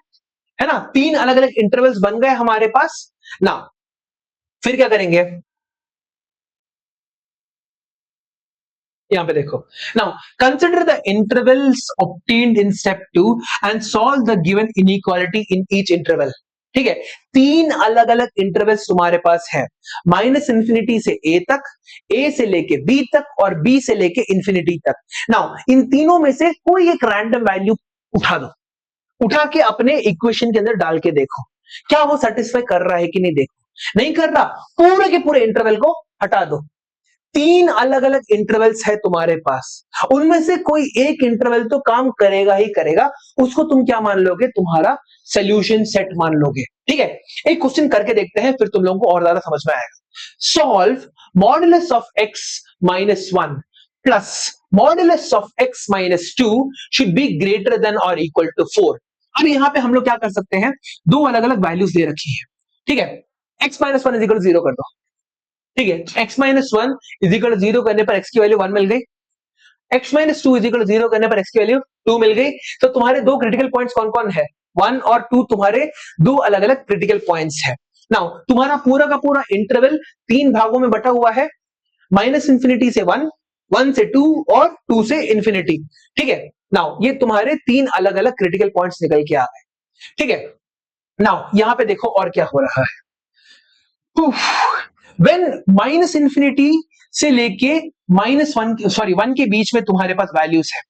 है ना। तीन अलग अलग इंटरवल्स बन गए हमारे पास ना। फिर क्या करेंगे? यहां पे देखो, now consider the intervals obtained in step 2 and solve the given inequality in each interval. ठीक है, तीन अलग अलग इंटरवल्स तुम्हारे पास है, माइनस इंफिनिटी से ए तक, ए से लेके बी तक और बी से लेके इंफिनिटी तक। नाउ इन तीनों में से कोई एक रैंडम वैल्यू उठा दो, उठा के अपने इक्वेशन के अंदर डाल के देखो क्या वो सेटिस्फाई कर रहा है कि नहीं। देखो नहीं कर रहा, पूरे के पूरे इंटरवल को हटा दो। तीन अलग अलग इंटरवल्स है तुम्हारे पास, उनमें से कोई एक इंटरवल तो काम करेगा ही करेगा, उसको तुम क्या मान लोगे? तुम्हारा सोल्यूशन सेट मान लोगे। ठीक है, एक क्वेश्चन करके देखते हैं, फिर तुम लोगों को और ज्यादा समझ में आएगा। Solve modulus of x minus 1 plus modulus of x minus 2 should be greater than और इक्वल टू 4। अब यहां पे हम लोग क्या कर सकते हैं? दो अलग अलग वैल्यूज दे रखी है, ठीक है। x minus 1 is equal to 0 कर दो, ठीक है। x minus 1 is equal to 0 करने पर x की वैल्यू 1 मिल गई, x minus 2 is equal to 0 करने पर x की वैल्यू 2 मिल गई। तो तुम्हारे दो क्रिटिकल पॉइंट्स कौन कौन है? 1 और 2 तुम्हारे दो अलग अलग क्रिटिकल पॉइंट्स है। नाउ तुम्हारा पूरा का पूरा इंटरवल तीन भागों में बटा हुआ है, माइनस इंफिनिटी से 1, 1 से 2 और 2 से इंफिनिटी। ठीक है, नाउ ये तुम्हारे तीन अलग अलग क्रिटिकल पॉइंट्स निकल के आ गए। ठीक है, नाउ यहां पे देखो और क्या हो रहा है। व्हेन माइनस इंफिनिटी से लेके माइनस 1 के बीच में तुम्हारे पास वैल्यूज है,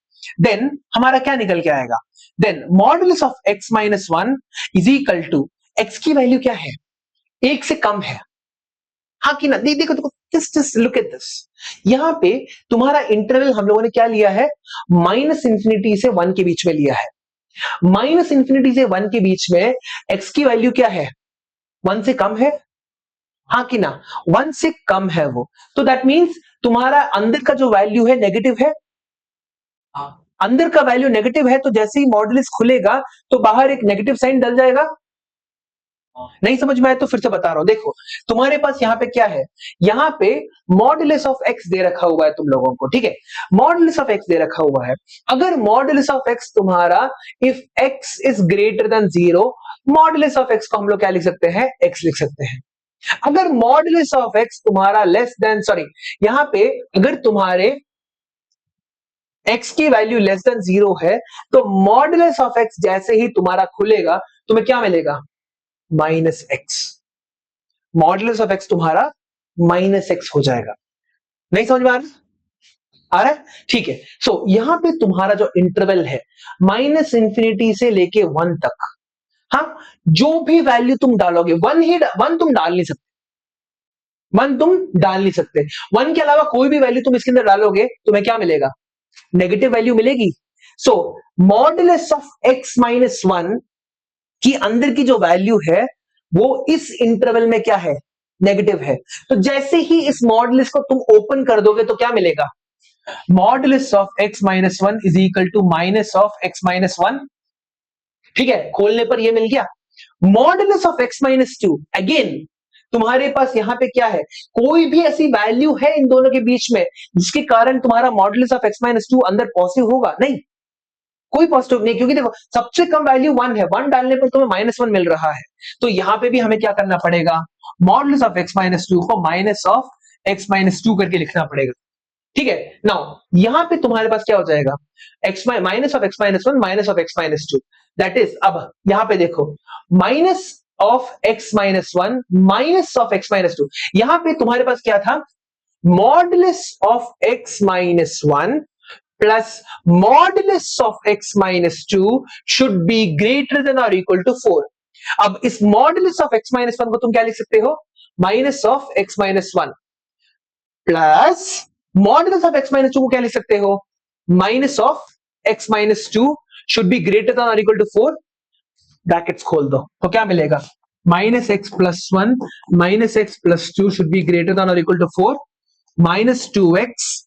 देन हमारा क्या निकल के आएगा? Then modulus of x minus 1 is equal to x की वैल्यू क्या है? 1 से कम है, हाँ कि ना? देखो देखो, जस्ट लुक एट दिस। यहां पे तुम्हारा इंटरवल हम लोगों ने क्या लिया है? माइनस इंफिनिटी से 1 के बीच में लिया है। माइनस इंफिनिटी से 1 के बीच में x की वैल्यू क्या है? 1 से कम है, हाँ कि ना? 1 से कम है वो, तो दैट मींस तुम्हारा अंदर का जो वैल्यू है नेगेटिव है। अंदर का वैल्यू नेगेटिव है तो जैसे ही मॉडुलस खुलेगा तो बाहर एक नेगेटिव साइन डल जाएगा। नहीं समझ में आया तो फिर से बता रहा हूं, देखो तुम्हारे पास यहां पे क्या है? यहां पे मॉडुलस ऑफ x दे रखा हुआ है तुम लोगों को, ठीक है। मॉडुलस ऑफ x दे रखा हुआ है। अगर मॉडुलस ऑफ x तुम्हारा if x is greater than 0, modulus of x को हम लोग क्या लिख सकते हैं? x लिख सकते हैं। अगर मॉडुलस ऑफ x तुम्हारा लेस देन, सॉरी यहां पे अगर तुम्हारे x की वैल्यू लेस देन 0 है तो मॉडुलस ऑफ x जैसे ही तुम्हारा खुलेगा तुम्हें क्या मिलेगा? Minus x, modulus of x तुम्हारा माइनस एक्स हो जाएगा। नहीं समझ में आ रहा है? ठीक है। सो यहां पे तुम्हारा जो इंटरवल है माइनस इंफिनिटी से लेके 1 तक, हाँ, जो भी वैल्यू तुम डालोगे, वन तुम डाल नहीं सकते, वन तुम डाल नहीं सकते, वन के अलावा कोई भी वैल्यू तुम इसके अंदर डालोगे तुम्हें क्या मिलेगा? नेगेटिव वैल्यू मिलेगी। So modulus of x minus one की अंदर की जो वैल्यू है वो इस इंटरवल में क्या है? नेगेटिव है। तो जैसे ही इस मॉडुलस को तुम ओपन कर दोगे तो क्या मिलेगा? Modulus of x minus one is equal to minus of x minus one. ठीक है, खोलने पर यह मिल गया। Modulus of x minus two, again तुम्हारे पास यहां पे क्या है? कोई भी ऐसी वैल्यू है इन दोनों के बीच में जिसके कारण तुम्हारा modulus of x minus to अंदर पॉजिटिव होगा? नहीं, कोई पॉजिटिव नहीं, क्योंकि देखो सबसे कम वैल्यू 1 है, 1 डालने पर तुम्हें -1 मिल रहा है। तो यहां पे भी हमें क्या करना पड़ेगा? Modulus of x minus two को minus of x minus two करके लिखना पड़ेगा। ठीक है, नाउ यहां पे तुम्हारे पास क्या हो जाएगा? X minus of x minus one minus of x minus to, that is, अब यहां पे देखो minus of x minus one minus of x minus to, यहां पे तुम्हारे पास क्या था? Modulus of x minus one plus modulus of x minus two should be greater than और इक्वल टू 4। अब इस modulus of x minus one को तुम क्या लिख सकते हो? Minus of x minus one plus modulus of x minus two को क्या लिख सकते हो? Minus of x minus two should be greater than और इक्वल टू 4, ब्रैकेट्स खोल दो तो क्या मिलेगा? Minus x plus one minus x plus two should be greater than और equal to 4, minus two x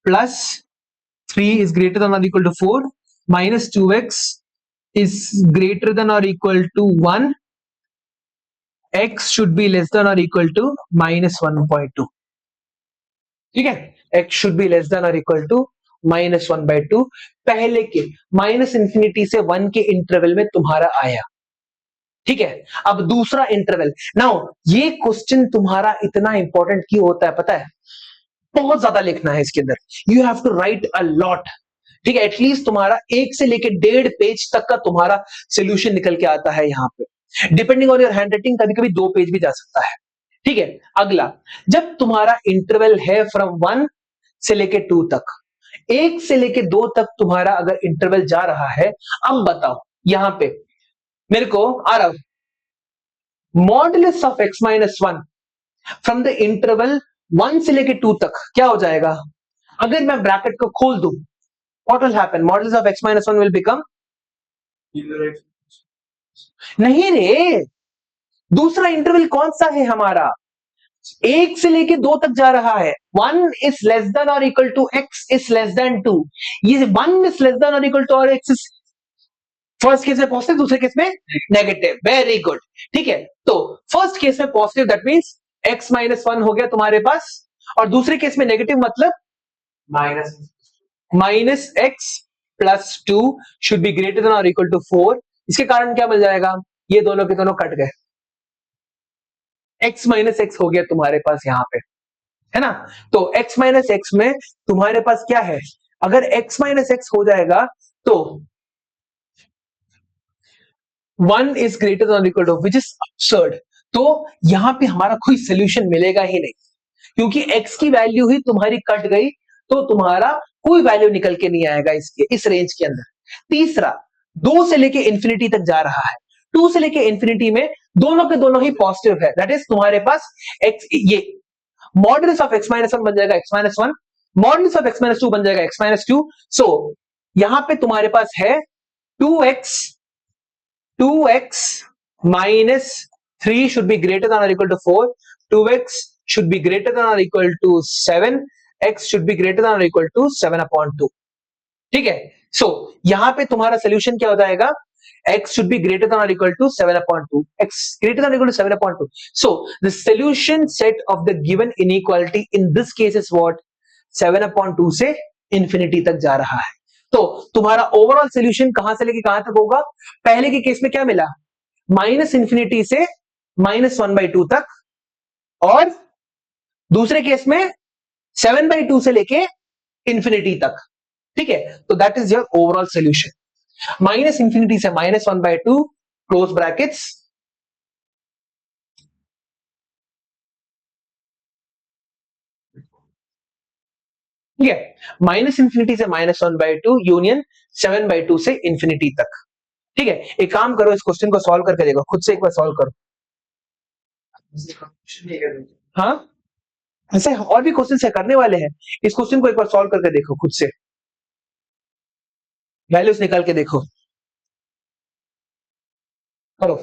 plus 3 is greater than or equal to 4, minus 2x is greater than or equal to 1, x should be less than or equal to minus 1/2। ठीक है, x should be less than or equal to minus 1/2। पहले के minus infinity से 1 के interval में तुम्हारा आया। ठीक है, अब दूसरा इंटरवल। नाउ ये क्वेश्चन तुम्हारा इतना इंपॉर्टेंट क्यों होता है पता है? बहुत ज्यादा लिखना है इसके अंदर, you have to write a lot. ठीक है, एटलीस्ट तुम्हारा 1 से लेकर 1.5 पेज तक का तुम्हारा सोल्यूशन निकल के आता है यहाँ पे, depending on your hand writing कभी कभी 2 पेज भी जा सकता है। ठीक है, अगला, जब तुम्हारा इंटरवल है फ्रॉम 1 से लेकर 2 तक, 1 से लेकर 2 तक तुम्हारा अगर इंटरवल जा रहा है, अब बताओ यहां पे मेरे को आ रहा, modulus of x minus one from the interval 1 से लेकर 2 तक क्या हो जाएगा? अगर मैं ब्रैकेट को खोल दूं, what will happen? Modulus of x minus 1 will become, नहीं रे, दूसरा इंटरवल कौन सा है हमारा? 1 से लेके 2 तक जा रहा है। 1 is less than or equal to x is less than 2, ये 1 is less than or equal to और x is फर्स्ट केस में पॉजिटिव, दूसरे केस में नेगेटिव। Very good. ठीक है, तो फर्स्ट केस में positive that means x minus 1 हो गया तुम्हारे पास, और दूसरे केस में नेगेटिव मतलब minus x plus two should be greater than और इक्वल टू 4। इसके कारण क्या मिल जाएगा? ये दोनों के दोनों कट गए, x माइनस एक्स हो गया तुम्हारे पास यहां पे, है ना? तो x माइनस एक्स में तुम्हारे पास क्या है? अगर x माइनस एक्स हो जाएगा तो 1 इज ग्रेटर देन और equal to, which is absurd. तो यहां पे हमारा कोई सोल्यूशन मिलेगा ही नहीं, क्योंकि x की वैल्यू ही तुम्हारी कट गई, तो तुम्हारा कोई वैल्यू निकल के नहीं आएगा इसके इस रेंज के अंदर। तीसरा, 2 से लेके इंफिनिटी तक जा रहा है, 2 से लेके इंफिनिटी में दोनों के दोनों ही पॉजिटिव है, दैट इज तुम्हारे पास x, ये मॉडुलस ऑफ x माइनस 1 बन जाएगा x minus 1, modulus of x minus 2 बन जाएगा x माइनस 2। सो यहां पे तुम्हारे पास है 2x minus 3 should be greater than or equal to 4, 2x should be greater than or equal to 7, x should be greater than or equal to 7/2। ठीक है, सो यहां पे तुम्हारा सोल्यूशन क्या हो जाएगा? x should be greater than or equal to 7/2, x greater than or equal to 7/2। so the solution set of the given inequality in this case is what? 7/2 से infinity तक जा रहा है। तो तुम्हारा ओवरऑल सोल्यूशन कहां से लेके कहां तक होगा? पहले के केस में क्या मिला? माइनस इंफिनिटी से -1/2 तक, और दूसरे केस में 7/2 से लेके इंफिनिटी तक। ठीक है, तो that is your overall solution. Minus infinity से -1/2 क्लोज ब्रैकेट्स, ठीक है, माइनस इंफिनिटी से -1/2 यूनियन 7/2 से इंफिनिटी तक। ठीक है, एक काम करो, इस क्वेश्चन को सॉल्व करके देखो, खुद से एक बार सॉल्व करो। हाँ, ऐसे और भी क्वेश्चन है करने वाले हैं, इस क्वेश्चन को एक बार सॉल्व करके देखो खुद से, वैल्यूज निकाल के देखो, करो।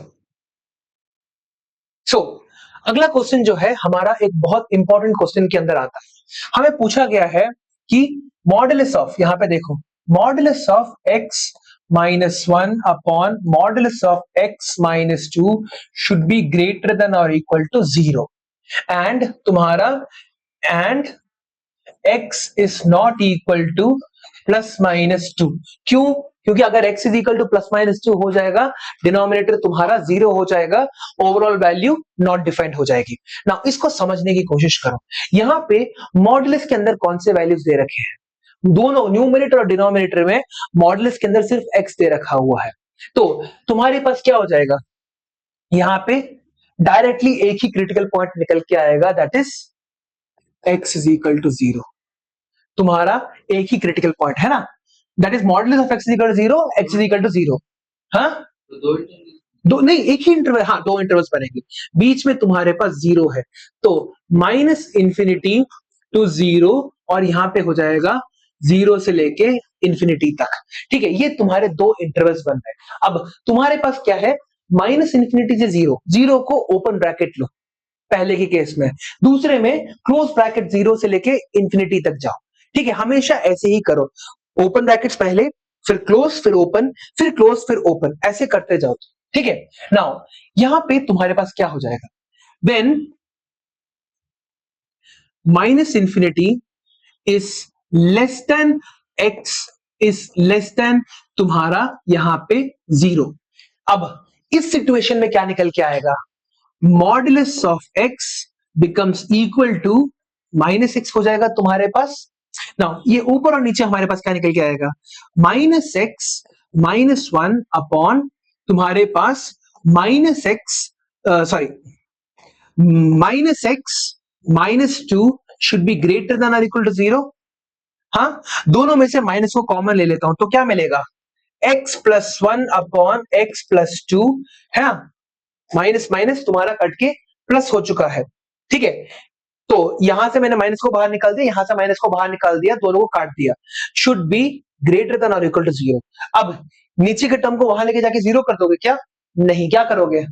अगला क्वेश्चन जो है हमारा एक बहुत इंपॉर्टेंट क्वेश्चन के अंदर आता है। हमें पूछा गया है कि मॉडुलस ऑफ, यहां पे देखो, modulus of x -1 upon modulus of x -2 should be greater than और इक्वल टू 0 एंड तुम्हारा and x is not equal to +-2। क्यों? क्योंकि अगर x इज इक्वल टू +-2 हो जाएगा, डिनोमिनेटर तुम्हारा 0 हो जाएगा, ओवरऑल वैल्यू नॉट डिफाइंड हो जाएगी। नाउ इसको समझने की कोशिश करो, यहां पे मॉडुलस के अंदर कौन से वैल्यूज दे रखे हैं, दोनों न्यूमरेटर और डिनोमिनेटर में मॉडुलस के अंदर सिर्फ x दे रखा हुआ है, तो तुम्हारे पास क्या हो जाएगा, यहां पे डायरेक्टली एक ही क्रिटिकल पॉइंट निकल के आएगा, that is x is equal to 0। तुम्हारा एक ही क्रिटिकल पॉइंट है ना, that is modulus of x is equal to 0, x is equal to 0। हाँ, दो नहीं, एक ही इंटरवल, हाँ दो इंटरवल्स बनेंगे, बीच में तुम्हारे पास 0 है, तो -∞ to 0 और यहां पे हो जाएगा 0 से लेके इंफिनिटी तक। ठीक है, ये तुम्हारे दो इंटरवल्स बन रहे हैं। अब तुम्हारे पास क्या है, -∞ से 0, 0 को ओपन ब्रैकेट लो पहले के केस में, दूसरे में क्लोज ब्रैकेट 0 से लेके इंफिनिटी तक जाओ। ठीक है, हमेशा ऐसे ही करो, ओपन ब्रैकेट्स पहले, फिर क्लोज, फिर ओपन, फिर क्लोज, फिर ओपन, ऐसे करते जाओ। ठीक है, नाउ यहां पे तुम्हारे पास क्या हो जाएगा, when -∞ is less then x is less than तुम्हारा यहां पे 0। अब इस सिचुएशन में क्या निकल के आएगा, modulus of x becomes equal to -x हो जाएगा तुम्हारे पास। नाउ ये ऊपर और नीचे हमारे पास क्या निकल के आएगा, -x -1 अपॉन तुम्हारे पास -x sorry -x -2 should be greater than और इक्वल टू 0। हाँ, दोनों में से माइनस को कॉमन ले लेता हूं तो क्या मिलेगा, x+1 अपॉन x+2 है ना, माइनस माइनस तुम्हारा कट के प्लस हो चुका है। ठीक है, तो यहां से मैंने माइनस को बाहर निकाल दिया, यहां से माइनस को बाहर निकाल दिया, दोनों को काट दिया, शुड बी ग्रेटर देन और इक्वल टू 0। अब नीचे के टर्म को वहां लेके जाके 0 कर दोगे क्या, नहीं, क्या करोगे,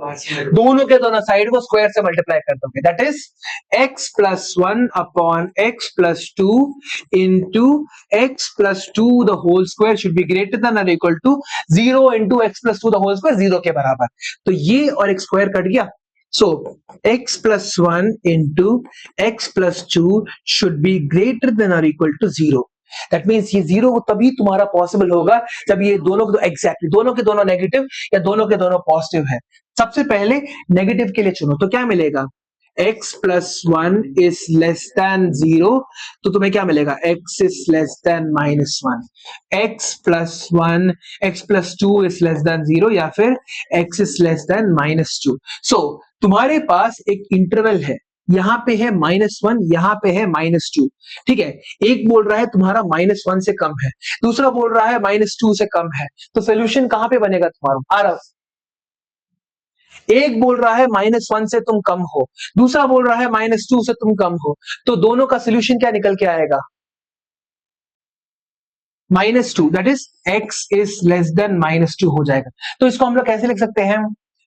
दोनों के दोनों साइड को स्क्वायर से मल्टीप्लाई कर दोगे, that is x+1 upon x+2 into x+2 the whole square should be greater than और equal to 0 into x+2 the whole square 0 के बराबर। तो ये और एक स्क्वायर कट गया, so x+1 into x+2 should be greater than or equal to 0। That means ये 0 तभी तुम्हारा पॉसिबल होगा जब ये दोनों के एग्जैक्टली दोनों के दोनों नेगेटिव या दोनों के दोनों पॉजिटिव है। सबसे पहले नेगेटिव के लिए चुनो, तो क्या मिलेगा, x+1 is less than 0, तो तुम्हें क्या मिलेगा, x is less than -1, x+1 x+2 is less than 0 या फिर x is less than -2। so तुम्हारे पास एक इंटरवल है, यहां पे है -1, यहां पे है -2। ठीक है, एक बोल रहा है तुम्हारा -1 से कम है, दूसरा बोल रहा है -2 से कम है, तो सोल्यूशन कहां पे बनेगा तुम्हारा, आ रहा, एक बोल रहा है -1 से तुम कम हो, दूसरा बोल रहा है -2 से तुम कम हो, तो दोनों का सोल्यूशन क्या निकल के आएगा, -2, that is x is less than -2 हो जाएगा। तो इसको हम लोग कैसे लिख सकते हैं,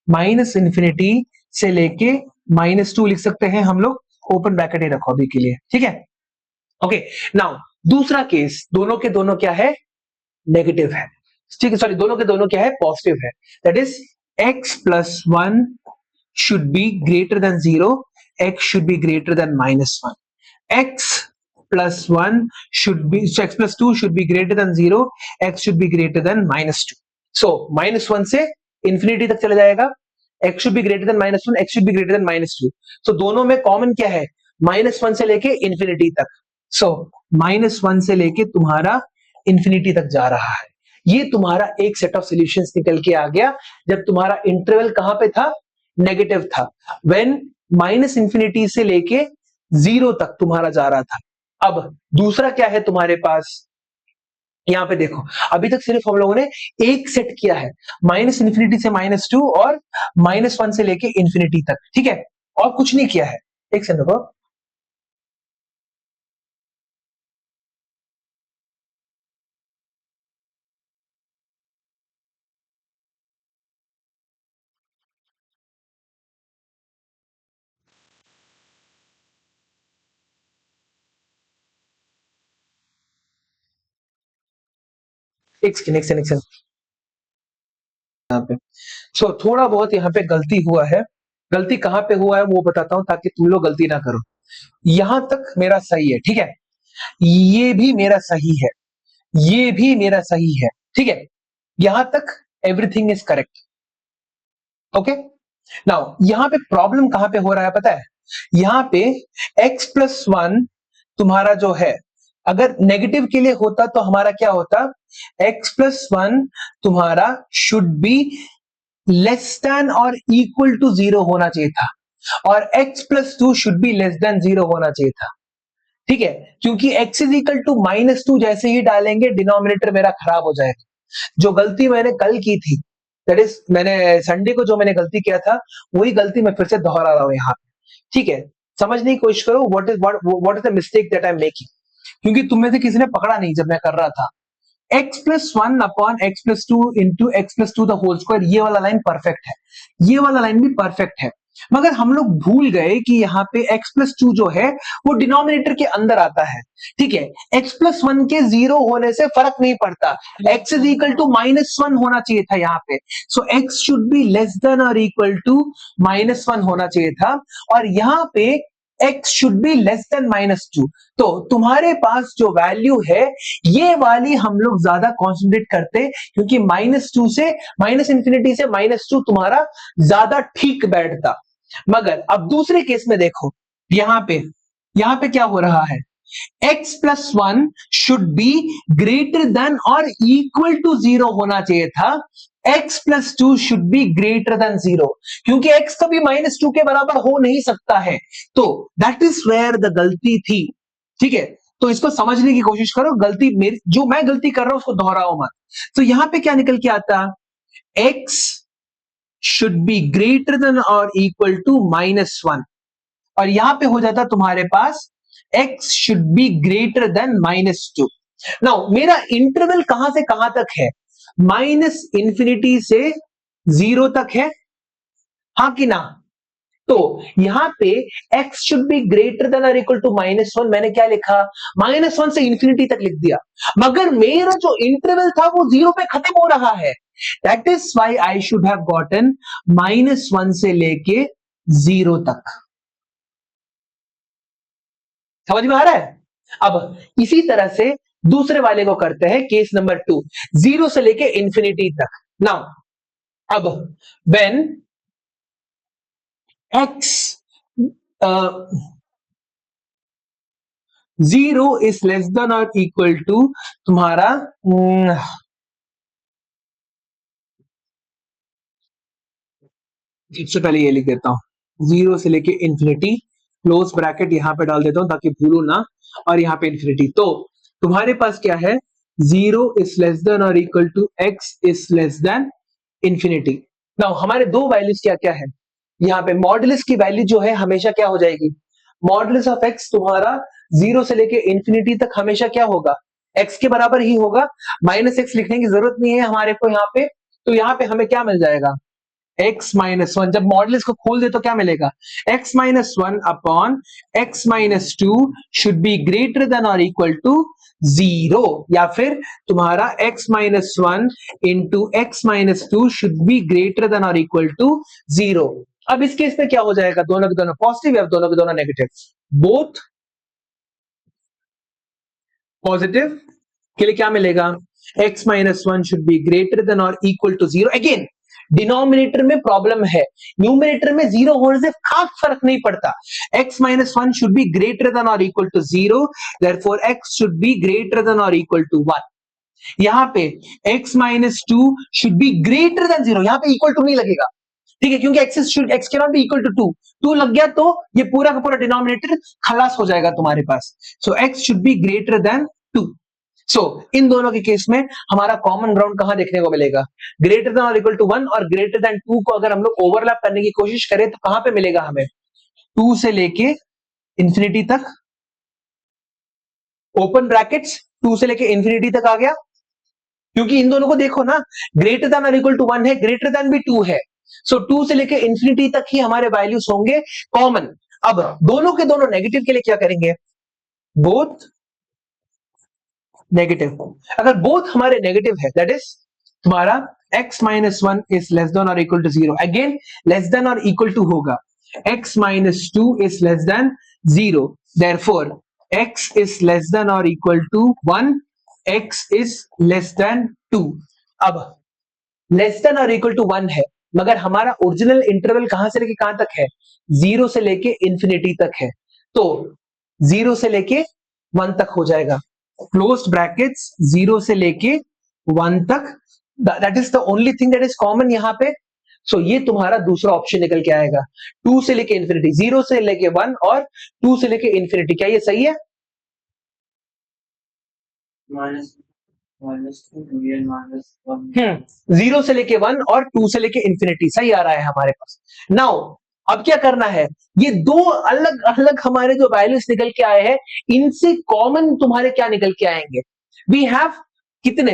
-∞ से लेके -2 लिख सकते हैं हम लोग, ओपन ब्रैकेट ही रखो अभी के लिए। ठीक है, ओके, नाउ दूसरा केस, दोनों के दोनों क्या है, नेगेटिव है, ठीक है, सॉरी दोनों के दोनों क्या है, पॉजिटिव है, that is x+1 should be greater than 0, x should be greater than -1, x+1 should be, so x+2 should be greater than 0, x should be greater than -2। so -1 से इंफिनिटी तक चला जाएगा, x should be greater than -1, x should be greater than -2। so दोनों में common क्या है, -1 से लेके इंफिनिटी तक, so -1 से लेके तुम्हारा इंफिनिटी तक जा रहा है, ये तुम्हारा एक सेट ऑफ सॉल्यूशंस निकल के आ गया जब तुम्हारा इंटरवल कहां पे था, नेगेटिव था, व्हेन माइनस इंफिनिटी से लेके 0 तक तुम्हारा जा रहा था। अब दूसरा क्या है तुम्हारे पास, यहां पे देखो अभी तक सिर्फ हम लोगों ने एक सेट किया है, माइनस इंफिनिटी से -2 और -1 से लेके इंफिनिटी तक, ठीक है, और कुछ नहीं किया है। एक सेकंड रुको, एक सेकंड यहाँ पे। सो थोड़ा बहुत यहाँ पे गलती हुआ है, गलती कहां पे हुआ है वो बताता हूं ताकि तुम लोग गलती ना करो। यहां तक मेरा सही है, ठीक है, ये भी मेरा सही है, ये भी मेरा सही है, ठीक है, यहां तक everything is correct. Okay, now यहां पे प्रॉब्लम कहां पे हो रहा है पता है, यहां पे x+1 तुम्हारा जो है, अगर नेगेटिव के लिए होता तो हमारा क्या होता, x+1 तुम्हारा शुड बी लेस देन और इक्वल टू 0 होना चाहिए था, और x+2 should be less than 0 होना चाहिए था, ठीक है, क्योंकि x इज इक्वल टू -2 जैसे ही डालेंगे डिनोमिनेटर मेरा खराब हो जाएगा। जो गलती मैंने कल की थी, दैट इज मैंने संडे को जो मैंने गलती किया था, वही गलती मैं फिर से दोहरा रहा हूं यहाँ पे, ठीक है, समझने की कोशिश करो what is the mistake that I am making, क्योंकि तुम में से किसी ने पकड़ा नहीं जब मैं कर रहा था। x+1 upon x+2 into x+2 the whole square, ये वाला लाइन परफेक्ट है, ये वाला लाइन भी परफेक्ट है, मगर हम लोग भूल गए कि यहाँ पे x+2 जो है वो डिनोमिनेटर के अंदर आता है, ठीक है, x+1 के 0 होने से फर्क नहीं पड़ता, x इज इक्वल टू -1 होना चाहिए था यहाँ पे, सो x should be less than और इक्वल टू -1 होना चाहिए था, और यहाँ पे x should be less than -2। तो तुम्हारे पास जो वैल्यू है ये वाली हम लोग ज्यादा कॉन्सेंट्रेट करते, क्योंकि -2 से माइनस इंफिनिटी से -2 तुम्हारा ज्यादा ठीक बैठता। मगर अब दूसरे केस में देखो, यहां पे क्या हो रहा है, x+1 should be greater than और इक्वल टू 0 होना चाहिए था, x+2 should be greater than 0, क्योंकि x कभी -2 के बराबर हो नहीं सकता है, तो दैट इज वेयर द गलती थी, ठीक है, तो इसको समझने की कोशिश करो, गलती मेरी, जो मैं गलती कर रहा हूं उसको दोहराओ मत। तो यहां पे क्या निकल के आता, x should be greater than और इक्वल टू -1, और यहां पे हो जाता तुम्हारे पास x should be greater then -2। Now मेरा इंटरवल कहां से कहां तक है, माइनस इंफिनिटी से 0 तक है, हाँ कि ना, तो यहां पे x should be greater than और इक्वल टू -1, मैंने क्या लिखा, -1 से इंफिनिटी तक लिख दिया, मगर मेरा जो इंटरवल था वो 0 पे खत्म हो रहा है, that is why I should have gotten -1 से लेके 0 तक। समझ में आ रहा है, अब इसी तरह से दूसरे वाले को करते हैं, केस नंबर 2, 0 से लेके इंफिनिटी तक। नाउ अब when x 0 is less than और इक्वल टू तुम्हारा सबसे पहले ये लिख देता हूं, 0 से लेके इंफिनिटी, क्लोज ब्रैकेट यहां पे डाल देता हूं ताकि भूलू ना, और यहां पे इंफिनिटी, तो तुम्हारे पास क्या है, 0 इज लेस देन और equal to x is less than infinity. Now हमारे दो वैल्यूज क्या क्या है, यहाँ पे मॉडुलस की वैल्यू जो है हमेशा क्या हो जाएगी, मॉडुलस ऑफ x तुम्हारा 0 से लेके इंफिनिटी तक हमेशा क्या होगा, x के बराबर ही होगा, -x लिखने की जरूरत नहीं है हमारे को यहाँ पे, तो यहाँ पे हमें क्या मिल जाएगा, x-1, जब मॉडुलस को खोल दे तो क्या मिलेगा, x-1 upon x-2 should be greater than और इक्वल टू 0, या फिर तुम्हारा x-1 into x-2 should be greater than और इक्वल टू 0। अब इस केस में क्या हो जाएगा, दोनों के दोनों पॉजिटिव या दोनों के दोनों नेगेटिव, बोथ पॉजिटिव के लिए क्या मिलेगा, x-1 should be greater than और इक्वल टू 0। अगेन डिनोमिनेटर में प्रॉब्लम है, न्यूमिनेटर में 0 होने से खास फर्क नहीं पड़ता, x-1 should be greater than और equal to 0, therefore x should be greater than और इक्वल टू 1। यहाँ पे x minus two should be greater than 0, यहाँ पे इक्वल टू नहीं लगेगा, ठीक है, क्योंकि x can not be equal to 2 लग गया तो ये पूरा का पूरा डिनोमिनेटर खलास हो जाएगा तुम्हारे पास। सो x should be greater then 2। सो इन दोनों के केस में हमारा कॉमन ग्राउंड कहां देखने को मिलेगा, ग्रेटर देन और इक्वल टू 1 और ग्रेटर देन 2 को अगर हम लोग ओवरलैप करने की कोशिश करें तो कहां पे मिलेगा हमें, 2 से लेके इंफिनिटी तक, ओपन ब्रैकेट्स 2 से लेके इंफिनिटी तक आ गया, क्योंकि इन दोनों को देखो ना, ग्रेटर देन और इक्वल टू 1 है, ग्रेटर देन भी 2 है, सो 2 से लेके इंफिनिटी तक ही हमारे वैल्यूज होंगे कॉमन। अब दोनों के दोनों नेगेटिव के लिए क्या करेंगे, बोथ नेगेटिव, अगर बोथ हमारे नेगेटिव है दैट इज तुम्हारा x minus 1 is less than और equal to 0, again less than और इक्वल टू होगा, x minus 2 is less than 0, therefore x is less than और equal to 1, x is less than 2। अब less than और equal to 1 है, मगर हमारा original interval कहां से लेके कहां तक है, 0 से लेके इंफिनिटी तक है, तो 0 से लेके 1 तक हो जाएगा, क्लोज्ड ब्रैकेट्स 0 से लेके 1 तक, that is the only thing that is common यहां पे। सो ये तुम्हारा दूसरा ऑप्शन निकल के आएगा, 2 से लेके इंफिनिटी, 0 से लेके 1 और 2 से लेके इंफिनिटी, क्या ये सही है? माइनस माइनस 2 and माइनस 1 0 से लेके 1 और 2 से लेके इंफिनिटी, सही आ रहा है हमारे पास। नाउ अब क्या करना है, ये दो अलग अलग हमारे जो वैल्यूज निकल के आए हैं, इनसे कॉमन तुम्हारे क्या निकल के आएंगे, वी हैव कितने,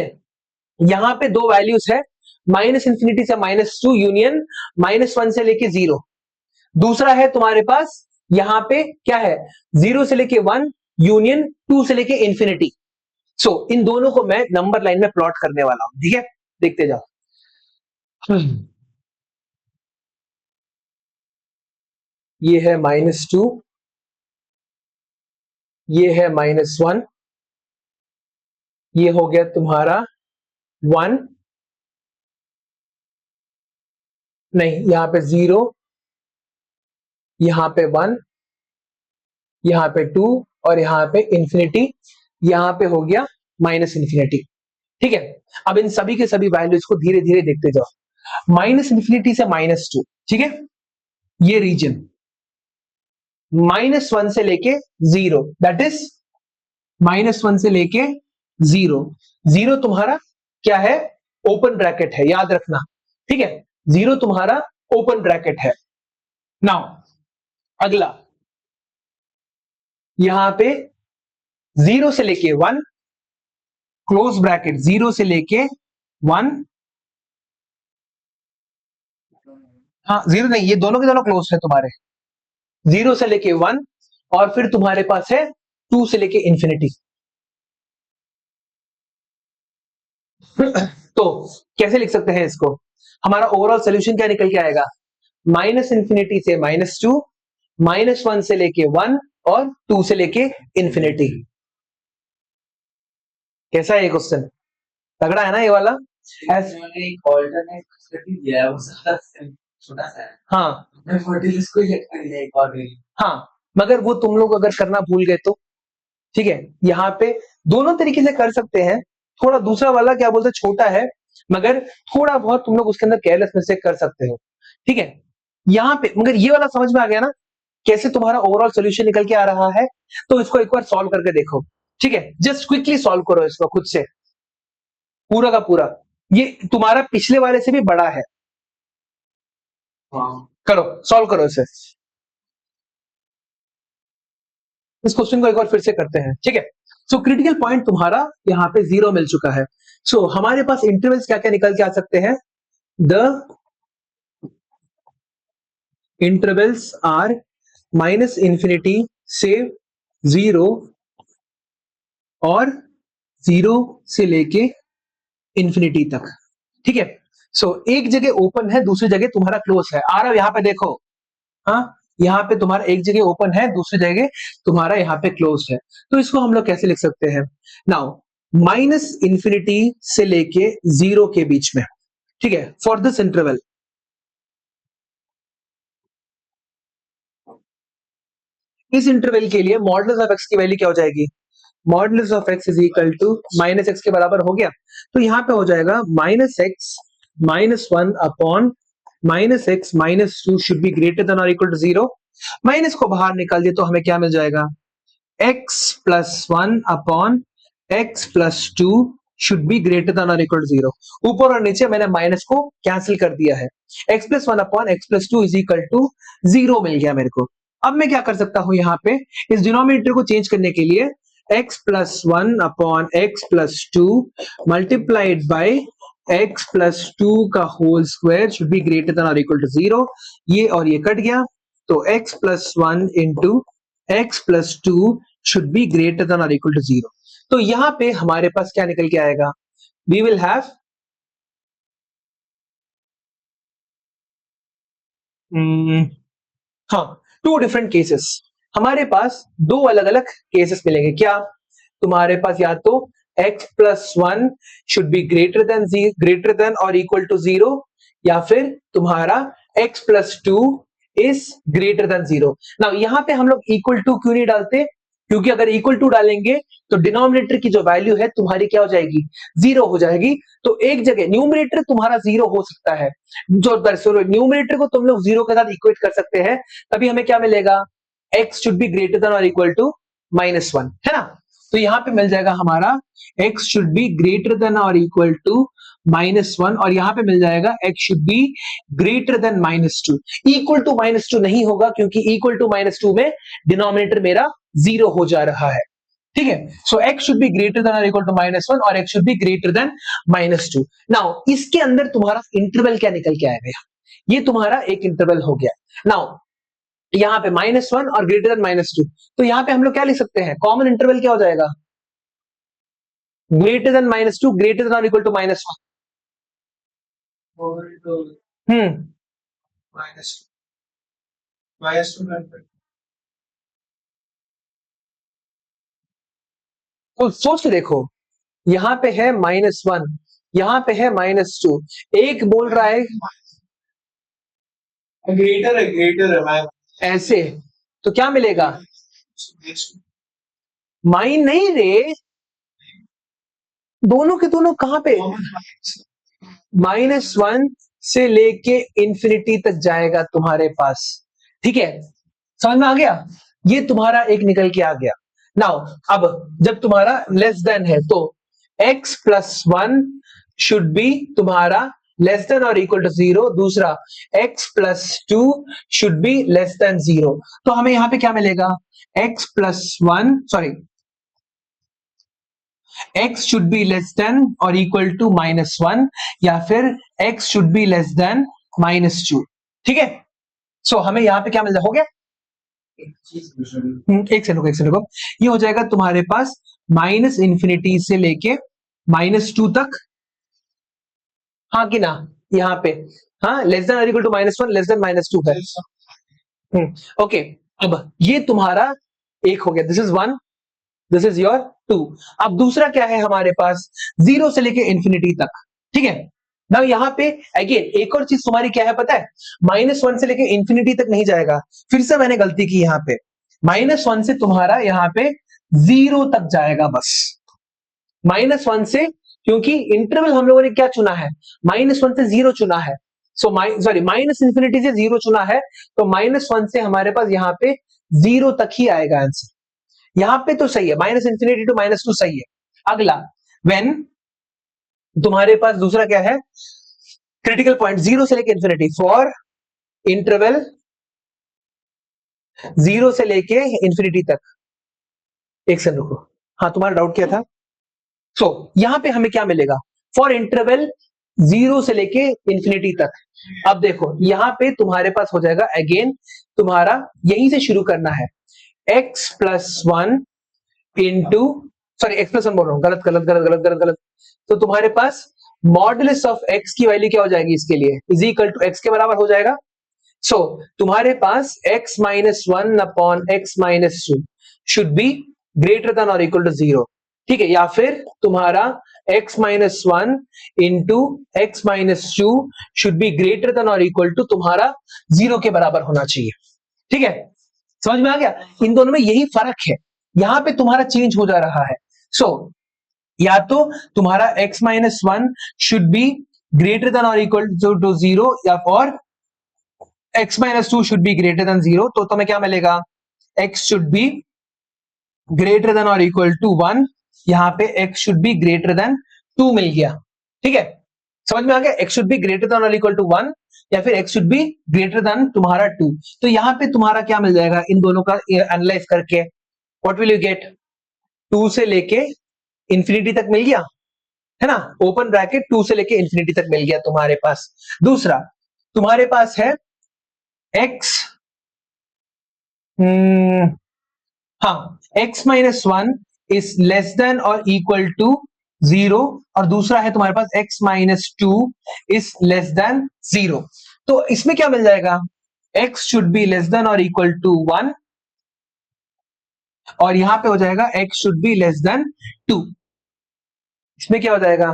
यहां पे दो वैल्यूज है, माइनस इंफिनिटी से माइनस 2 यूनियन माइनस 1 से लेके 0, दूसरा है तुम्हारे पास यहां पे क्या है, 0 से लेके 1 यूनियन 2 से लेके इंफिनिटी। सो इन दोनों को मैं नंबर लाइन में प्लॉट करने वाला हूं, ठीक है, देखते जाओ। ये है -2, ये है -1, ये हो गया तुम्हारा 1, नहीं यहां पे 0, यहां पे 1, यहां पे 2 और यहां पे इंफिनिटी, यहां पे हो गया माइनस इंफिनिटी, ठीक है। अब इन सभी के सभी वैल्यूज को धीरे धीरे देखते जाओ, माइनस इंफिनिटी से -2, ठीक है, ये रीजन -1 से लेके 0, दैट इज -1 से लेके 0, 0 तुम्हारा क्या है, ओपन ब्रैकेट है, याद रखना, ठीक है, 0 तुम्हारा ओपन ब्रैकेट है। नाउ अगला यहां पे 0 से लेके 1, क्लोज ब्रैकेट 0 से लेके 1, हाँ 0 नहीं, ये दोनों के दोनों क्लोज है तुम्हारे, 0 से लेके 1 और फिर तुम्हारे पास है 2 से लेके इंफिनिटी। तो कैसे लिख सकते हैं इसको, हमारा ओवरऑल सोल्यूशन क्या निकल के आएगा, माइनस इंफिनिटी से -2, -1 से लेके 1 और 2 से लेके इंफिनिटी। कैसा है ये क्वेश्चन, तगड़ा है ना ये वाला? एक ऑल्टरनेट स्टेटमेंट दिया है, वो छोटा सा है। हाँ इसको ही कर दिया एक और हाँ, मगर वो तुम लोग अगर करना भूल गए तो, ठीक है, यहाँ पे दोनों तरीके से कर सकते हैं, थोड़ा दूसरा वाला क्या बोलते हैं छोटा है, मगर थोड़ा बहुत तुम लोग उसके अंदर केयरलेस मिस्टेक कर सकते हो, ठीक है। यहाँ पे मगर ये वाला समझ में आ गया ना, कैसे तुम्हारा ओवरऑल सोल्यूशन निकल के आ रहा है, तो इसको एक बार सॉल्व करके देखो, ठीक है, जस्ट क्विकली सॉल्व करो इसको खुद से, पूरा का पूरा, ये तुम्हारा पिछले वाले से भी बड़ा है, करो सॉल्व करो इसे, इस क्वेश्चन को एक बार फिर से करते हैं, ठीक है। सो क्रिटिकल पॉइंट तुम्हारा यहाँ पे 0 मिल चुका है, सो हमारे पास इंटरवल्स क्या क्या निकल के आ सकते हैं, the intervals are minus infinity से 0 और 0 से लेके इंफिनिटी तक, ठीक है। सो एक जगह ओपन है, दूसरी जगह तुम्हारा क्लोज है, आ रहा यहां पे देखो, हाँ यहाँ पे तुम्हारा एक जगह ओपन है, दूसरी जगह तुम्हारा यहाँ पे क्लोज है, तो इसको हम लोग कैसे लिख सकते हैं, नाउ माइनस इंफिनिटी से लेके 0 के बीच में, ठीक है, फॉर दिस इंटरवल, इस इंटरवल के लिए मॉडुलस ऑफ एक्स की वैल्यू क्या हो जाएगी, modulus of x is equal to minus x के बराबर हो गया, तो यहाँ पे हो जाएगा minus x minus one upon minus x minus two should be greater than और इक्वल टू जीरो। माइनस को बाहर निकाल दिए तो हमें क्या मिल जाएगा, x plus one upon x plus two should be greater than और इक्वल टू जीरो। ऊपर और नीचे मैंने माइनस को कैंसिल कर दिया है, x plus one upon x plus two is equal to zero मिल गया मेरे को। अब मैं क्या कर सकता हूं, यहाँ पे इस डिनोमिनेटर को चेंज करने के लिए x plus one upon x plus two multiplied by x plus two का whole square should be greater than और इक्वल टू जीरो। ये और ये कट गया, तो x plus one into x plus two should be greater than और equal to zero. तो यहां पे हमारे पास क्या निकल के आएगा, वी विल हैव हाँ टू डिफरेंट केसेस। हमारे पास दो अलग अलग केसेस मिलेंगे। क्या, तुम्हारे पास या तो x plus one should be greater than और इक्वल टू जीरो, या फिर तुम्हारा x plus two is greater than zero. Now यहां पे हम लोग इक्वल टू क्यों नहीं डालते, क्योंकि अगर इक्वल टू डालेंगे तो डिनोमिनेटर की जो वैल्यू है तुम्हारी क्या हो जाएगी, जीरो हो जाएगी। तो एक जगह न्यूमरेटर तुम्हारा जीरो हो सकता है, जो न्यूमरेटर को तुम लोग जीरो के साथ इक्वेट कर सकते हैं, तभी हमें क्या मिलेगा, x should be greater than और इक्वल टू माइनस वन, है ना। तो यहां पे मिल जाएगा हमारा x should be greater than और इक्वल टू माइनस वन, और यहां पे मिल जाएगा x should be greater than minus two. Equal to minus two नहीं होगा, क्योंकि इक्वल टू माइनस टू में डिनोमिनेटर मेरा जीरो हो जा रहा है, ठीक है। So x should be greater than और इक्वल टू माइनस वन और x should be greater than minus to. Now इसके अंदर तुम्हारा इंटरवल क्या निकल के आएगा, ये तुम्हारा एक इंटरवल हो गया। नाउ यहां पे माइनस वन और ग्रेटर देन माइनस टू, तो यहां पे हम लोग क्या लिख सकते हैं, कॉमन इंटरवल क्या हो जाएगा, greater than minus two greater than और equal to minus one. Minus minus two तो सोच के देखो, यहां पे है माइनस वन, यहां पे है माइनस टू, एक बोल रहा है ग्रेटर है मैम, ऐसे, तो क्या मिलेगा, माइन नहीं रे, दोनों के दोनों कहां पे, माइनस वन से लेके इंफिनिटी तक जाएगा तुम्हारे पास, ठीक है, समझ में आ गया, ये तुम्हारा एक निकल के आ गया। नाउ अब जब तुम्हारा लेस देन है तो x plus one should B तुम्हारा लेस देन और इक्वल टू जीरो, दूसरा x plus two should be less than zero. तो हमें यहां पे क्या मिलेगा, x plus one sorry x should be less than और इक्वल टू माइनस वन, या फिर x should be less than minus to, ठीक है। सो हमें यहां पे क्या मिल हो गया, एक सेकंड रुको, ये हो जाएगा तुम्हारे पास माइनस इंफिनिटी से लेके माइनस टू तक, हाँ कि ना, यहाँ पे हाँ लेस देन और equal to minus one less than minus two है। ओके, अब ये तुम्हारा एक हो गया, this is one, this is your two. अब दूसरा क्या है हमारे पास, जीरो से लेके इंफिनिटी तक, ठीक है ना। यहाँ पे अगेन एक और चीज तुम्हारी क्या है पता है, माइनस वन से लेके इंफिनिटी तक नहीं जाएगा, फिर से मैंने गलती की, यहाँ पे माइनस वन से तुम्हारा यहाँ पे जीरो तक जाएगा बस, माइनस वन से, क्योंकि इंटरवल हम लोगों ने क्या चुना है, माइनस वन से जीरो चुना है, सो सॉरी माइनस इंफिनिटी से जीरो चुना है, तो माइनस वन से हमारे पास यहाँ पे जीरो तक ही आएगा आंसर। यहां पे तो सही है, minus infinity to minus two सही है। अगला व्हेन तुम्हारे पास दूसरा क्या है, क्रिटिकल पॉइंट जीरो से लेके इंफिनिटी, फॉर इंटरवल जीरो से लेके इंफिनिटी तक। एक सेकंड रुको, हाँ तुम्हारा डाउट क्या था, सो यहां पे हमें क्या मिलेगा, फॉर इंटरवल जीरो से लेके इंफिनिटी तक। अब देखो यहां पे तुम्हारे पास हो जाएगा, अगेन तुम्हारा यहीं से शुरू करना है, x plus one into sorry x plus one बोल रहा हूं, गलत गलत गलत गलत गलत गलत। तो तुम्हारे पास मॉडुलस ऑफ x की वैल्यू क्या हो जाएगी इसके लिए, इज इक्वल टू x के बराबर हो जाएगा। सो तुम्हारे पास x minus one upon x minus two should be greater than और इक्वल टू जीरो, ठीक है, या फिर तुम्हारा x minus one into x minus two should be greater than और इक्वल टू तुम्हारा जीरो के बराबर होना चाहिए, ठीक है, समझ में आ गया। इन दोनों में यही फर्क है, यहां पे तुम्हारा चेंज हो जा रहा है। सो या तो तुम्हारा x minus one should be greater than और इक्वल टू जीरो, या और x minus two should be greater than zero. तो तुम्हें क्या मिलेगा, x should be greater than और इक्वल टू वन, यहां पे x should be greater than two मिल गया। ठीक है, समझ में आ गया, x should be greater than और इक्वल टू वन या फिर x should be greater than तुम्हारा टू। तो यहां पे तुम्हारा क्या मिल जाएगा इन दोनों का एनालाइज करके, what will you get, two से लेके इंफिनिटी तक मिल गया है ना, ओपन ब्रैकेट टू से लेके इंफिनिटी तक मिल गया तुम्हारे पास। दूसरा तुम्हारे पास है x, हाँ, x minus one is less than और इक्वल टू जीरो, और दूसरा है तुम्हारे पास x minus two is less than zero. तो इसमें क्या मिल जाएगा, x should be less than और इक्वल टू वन, और यहां पे हो जाएगा x should be less than two. इसमें क्या हो जाएगा,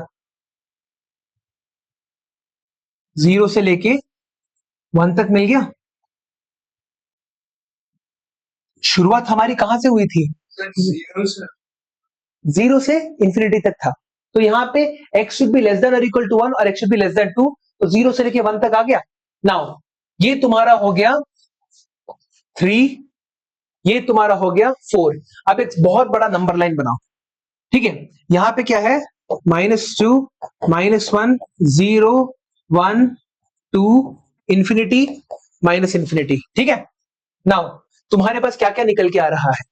जीरो से लेके वन तक मिल गया। शुरुआत हमारी कहां से हुई थी, जीरो से इंफिनिटी तक था। तो यहां पे x should be less than और इक्वल टू वन और x should be less than two, तो जीरो से लेके वन तक आ गया। नाउ ये तुम्हारा हो गया थ्री, ये तुम्हारा हो गया फोर। अब एक बहुत बड़ा नंबर लाइन बनाओ, ठीक है, यहां पे क्या है, minus two, minus one, zero, one, two, infinity, minus infinity. ठीक है, नाउ तुम्हारे पास क्या क्या निकल के आ रहा है,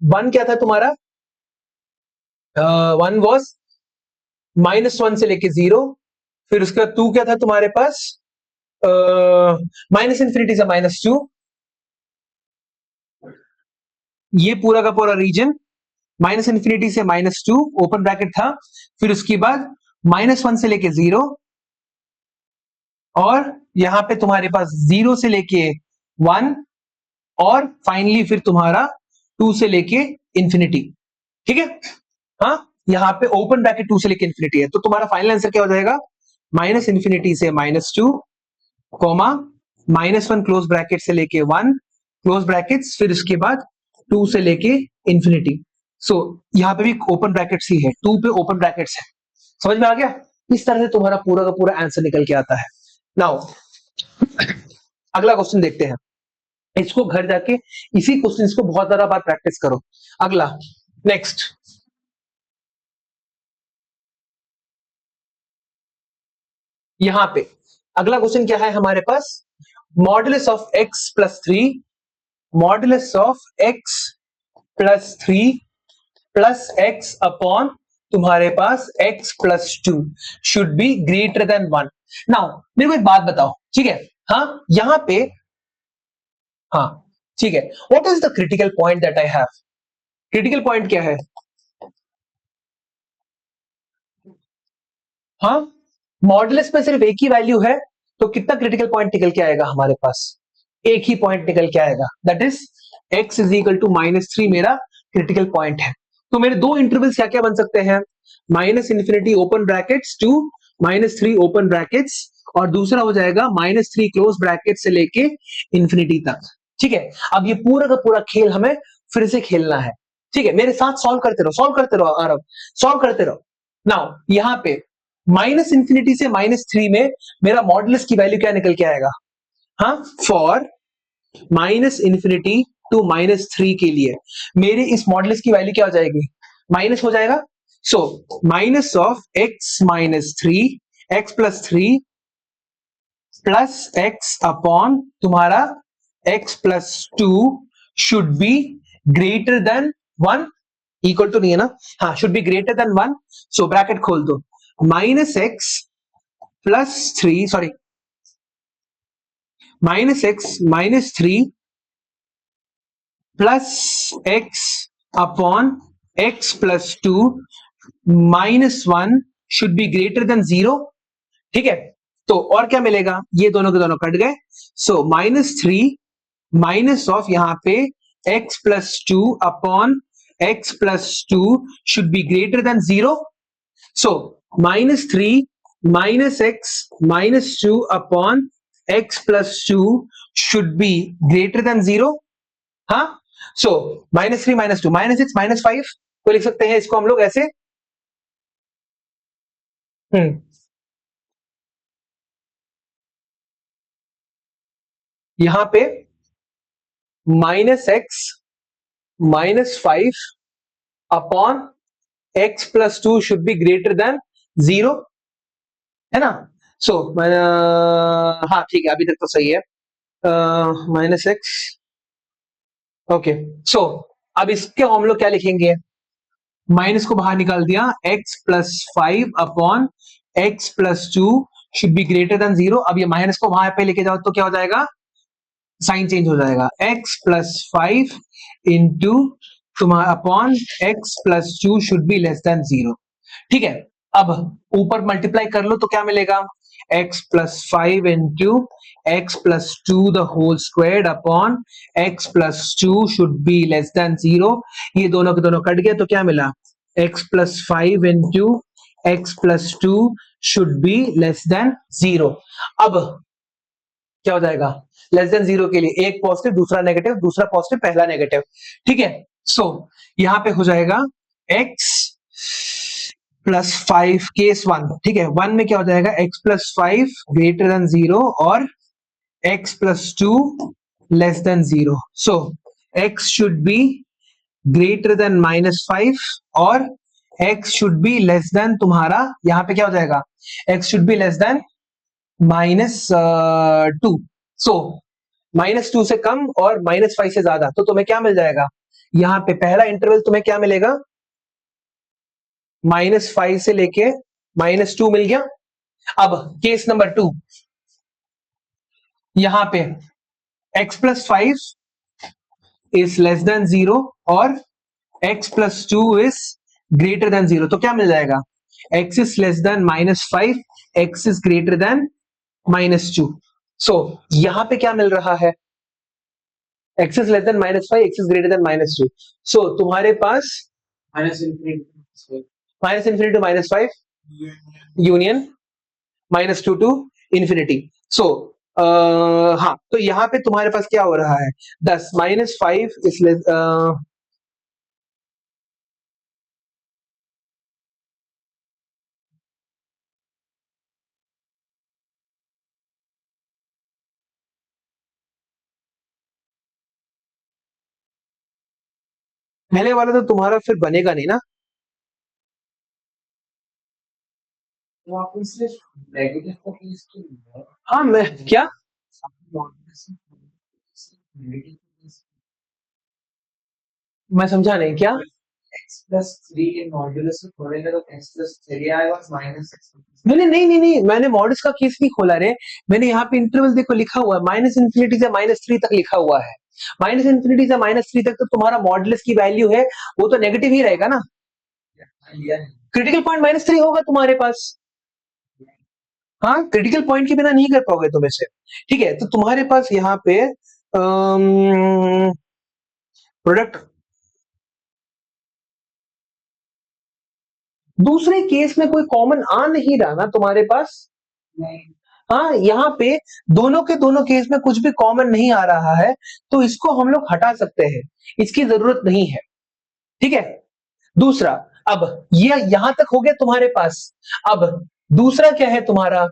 वन क्या था तुम्हारा, वन वॉज माइनस वन से लेके जीरो, फिर उसके बाद टू क्या था तुम्हारे पास, माइनस इंफिनिटी से माइनस टू, ये पूरा का पूरा रीजन माइनस इंफिनिटी से माइनस टू ओपन ब्रैकेट था, फिर उसके बाद माइनस वन से लेके जीरो, और यहां पे तुम्हारे पास जीरो से लेके वन, और फाइनली फिर तुम्हारा टू से लेके इंफिनिटी। ठीक है, हाँ, यहां पे ओपन ब्रैकेट टू से लेके इंफिनिटी है, तो तुम्हारा फाइनल आंसर क्या हो जाएगा, माइनस इंफिनिटी से minus two, comma minus one clause bracket से लेके वन क्लोज ब्रैकेट्स, फिर उसके बाद टू से लेके इंफिनिटी। सो यहां पे भी ओपन ब्रैकेट्स ही है, टू पे ओपन ब्रैकेट्स है। समझ में आ गया, इस तरह से तुम्हारा पूरा का पूरा आंसर निकल के आता है। नाउ अगला क्वेश्चन देखते हैं, इसको घर जाके इसी क्वेश्चन को बहुत ज्यादा बार प्रैक्टिस करो। अगला नेक्स्ट, यहां पे अगला क्वेश्चन क्या है हमारे पास, modulus of x plus three, modulus of x plus three plus x upon तुम्हारे पास x plus two should be greater than one. Now मेरे को एक बात बताओ, ठीक है, हाँ यहां पे, हाँ ठीक है, what is the critical point that I have, critical point क्या है, हाँ मॉडुलस में सिर्फ एक ही वैल्यू है, तो कितना क्रिटिकल पॉइंट निकल के आएगा हमारे पास, एक ही पॉइंट निकल के आएगा, that is x is equal to minus three मेरा क्रिटिकल पॉइंट है। तो मेरे दो इंटरवल्स क्या क्या बन सकते हैं, minus infinity open brackets to minus three open brackets, और दूसरा हो जाएगा माइनस थ्री क्लोज ब्रैकेट से लेके इंफिनिटी तक। ठीक है, अब ये पूरा का पूरा खेल हमें फिर से खेलना है। ठीक है, मेरे साथ सॉल्व करते रहो, सॉल्व करते रहो आरव, सॉल्व करते रहो। नाउ यहां पे माइनस इंफिनिटी से माइनस थ्री में मेरा मॉडुलस की वैल्यू क्या निकल के आएगा, हाँ for minus infinity to minus three के लिए मेरे इस मॉडुलस की वैल्यू क्या हो जाएगी, माइनस हो जाएगा। So minus of x minus three, x plus three plus x upon तुम्हारा x plus two should be greater than one, equal to नहीं है ना, हाँ should be greater than one. So bracket खोल दो, minus x plus three, sorry minus x minus three plus x upon x plus two minus one should be greater than zero. ठीक है, तो और क्या मिलेगा, ये दोनों के दोनों कट गए। So minus three minus of यहां पे x plus two upon x plus two should be greater than zero. So minus three minus x minus two upon x plus two should be greater than zero. हाँ, सो -3 -2 -6 -5 को लिख सकते हैं इसको हम लोग ऐसे। यहां पे -x -5 upon x plus 2 should be greater than 0, है ना। सो हाँ ठीक है, अभी तक तो सही है। -x, okay. सो अब इसके हम लोग क्या लिखेंगे, माइनस को बाहर निकाल दिया, x plus 5 upon x plus 2 should be greater than 0। अब ये माइनस को वहां पे लेके जाओ तो क्या हो जाएगा, साइन चेंज हो जाएगा, x प्लस 5 इंटू तुम्हारा upon x plus 2 should be less than 0। ठीक है, अब ऊपर मल्टीप्लाई कर लो तो क्या मिलेगा, x plus 5 into x plus 2 the whole squared upon x plus 2 should be less than 0। ये दोनों के दोनों कट गए तो क्या मिला, x plus 5 into x plus 2 should be less than 0। अब क्या हो जाएगा, लेस देन 0 के लिए एक पॉजिटिव दूसरा नेगेटिव, दूसरा पॉजिटिव पहला नेगेटिव। ठीक है, सो यहां पे हो जाएगा x प्लस 5 केस 1। ठीक है, 1 में क्या हो जाएगा, x प्लस 5 ग्रेटर देन 0 और x plus 2 less than 0। So x should be greater then -5 और x should be less than तुम्हारा, यहां पे क्या हो जाएगा, x should be less than -2। सो -2 से कम और -5 से ज्यादा, तो तुम्हें क्या मिल जाएगा, यहां पे पहला इंटरवल तुम्हें क्या मिलेगा, -5 से लेके -2 मिल गया। अब केस नंबर 2, यहां पे x plus 5 is less than 0 और x plus 2 is greater than 0, तो क्या मिल जाएगा, x is less then -5, x is greater then -2। सो यहां पे क्या मिल रहा है, x is less then -5, x is greater then -2। सो तुम्हारे पास -∞ -∞ to -5 यूनियन -2 to इंफिनिटी। सो हाँ, तो यहां पे तुम्हारे पास क्या हो रहा है, 10 -5 इज पहले वाला तो तुम्हारा फिर बनेगा नहीं ना। तो आप इससे नेगेटिव का केस क्यों लिया है? हाँ मैं क्या, मैं समझा नहीं क्या, x plus 3 के मॉड्यूलस में खोलेंगे तो x plus 3 आएगा -6। मैंने नहीं मैंने मॉडल्स का केस नहीं खोला रे, मैंने यहाँ पे इंटरवल देखो लिखा हुआ है -∞ से -3 तक लिखा हुआ है। -∞ से -3 तक तो तुम्हारा मॉडल्स की वैल्यू है वो तो नेगेटिव ही रहेगा ना, लिया है। क्रिटिकल पॉइंट -3 होगा तुम्हारे पास। हाँ, क्रिटिकल पॉइंट के बिना नहीं कर पाओगे तुम इसे। ठीक है, तो तुम्हारे पास यहाँ पे प्रोडक्ट, दूसरे केस में कोई कॉमन आ नहीं रहा ना तुम्हारे पास। नहीं, हाँ, यहाँ पे दोनों के दोनों केस में कुछ भी कॉमन नहीं आ रहा है, तो इसको हम लोग हटा सकते हैं, इसकी जरूरत नहीं है। ठीक है, दूसरा, अब ये यहां तक हो गया तुम्हारे पास। अब दूसरा क्या है तुम्हारा,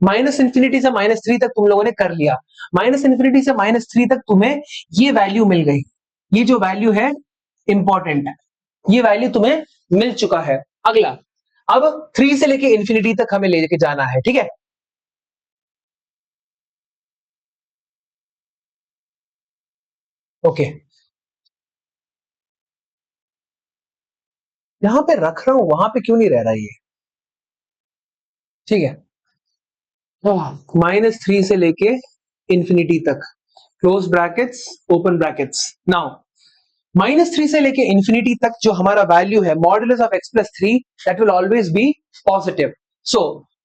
-∞ से -3 तक तुम लोगों ने कर लिया, -∞ से -3 तक तुम्हें ये वैल्यू मिल गई, ये जो वैल्यू है इंपॉर्टेंट है, ये वैल्यू तुम्हें मिल चुका है। अगला, अब 3 से लेके इंफिनिटी तक हमें लेके जाना है। ठीक है, ओके, यहां पे रख रहा हूं, वहां पे क्यों नहीं रह रहा ये। ठीक है, -3 से लेके इंफिनिटी तक, close brackets open brackets. Now -3 से लेके इंफिनिटी तक जो हमारा वैल्यू है, modulus of x plus 3, that will always be positive. So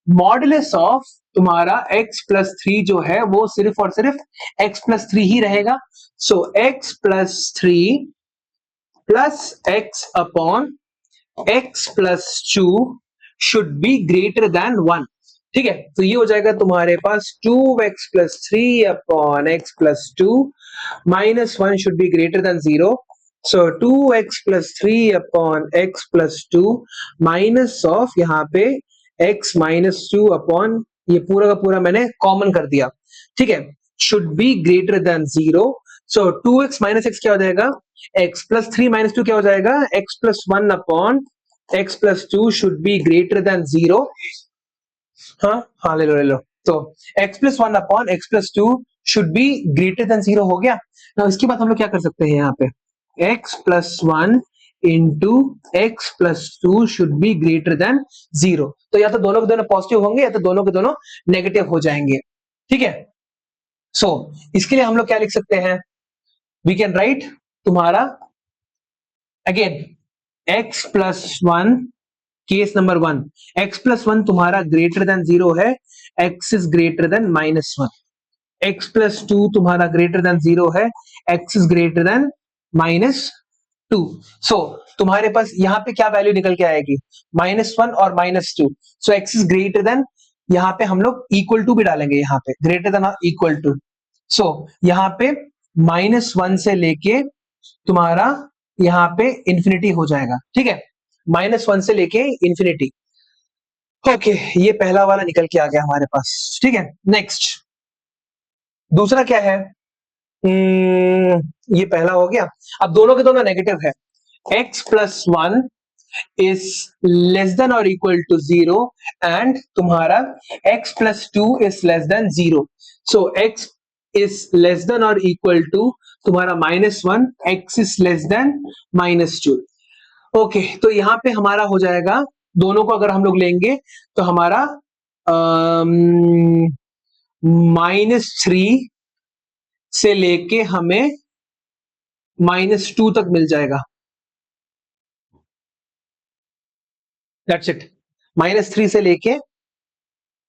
modulus of तुम्हारा x प्लस 3 जो है वो सिर्फ और सिर्फ x प्लस 3 ही रहेगा। सो x plus 3 plus x upon x plus 2 should be greater then 1। ठीक है, तो ये हो जाएगा तुम्हारे पास 2x plus 3 upon x plus 2 minus 1 should be greater than 0. So 2x plus 3 upon x plus 2 minus of यहाँ पे x माइनस 2 अपॉन ये पूरा का पूरा मैंने कॉमन कर दिया. ठीक है, should be greater than 0. So 2x minus x क्या हो जाएगा, x प्लस 3 माइनस 2 क्या हो जाएगा, x plus 1 upon x plus 2 should be greater than 0. हाँ हाँ, ले लो ले लो. तो x plus 1 upon x plus 2 should be greater than 0 हो गया ना. इसके बाद हम लोग क्या कर सकते हैं, यहाँ पे x plus 1 into x plus 2 should be greater than 0. तो या तो दोनों के दोनों पॉजिटिव होंगे या तो दोनों के दोनों नेगेटिव हो जाएंगे. ठीक है, सो इसके लिए हम लोग क्या लिख सकते हैं, वी कैन राइट तुम्हारा again x plus 1, case number 1, x plus 1 तुम्हारा ग्रेटर देन 0 है, x is greater than minus 1. x plus 2 तुम्हारा ग्रेटर देन 0 है, x is greater than minus 2. सो तुम्हारे पास यहाँ पे क्या वैल्यू निकल के आएगी, माइनस 1 और minus 2. So x is greater then, यहाँ पे हम लोग इक्वल टू भी डालेंगे, यहाँ पे ग्रेटर देन और इक्वल टू. सो यहाँ पे माइनस 1 से लेके तुम्हारा यहाँ पे इंफिनिटी हो जाएगा. ठीक है, माइनस 1 से लेके इंफिनिटी. ओके, ये पहला वाला निकल के आ गया हमारे पास. ठीक है, नेक्स्ट दूसरा क्या है, ये पहला हो गया. अब दोनों के दोनों नेगेटिव है. x plus 1 is less than और इक्वल टू 0 एंड तुम्हारा x plus 2 is less than 0. So x is less than और इक्वल टू तुम्हारा minus 1, x is less than minus 2. Okay, तो यहां पे हमारा हो जाएगा, दोनों को अगर हम लोग लेंगे तो हमारा -3 से लेके हमें -2 तक मिल जाएगा. दैट्स इट, -3 से लेके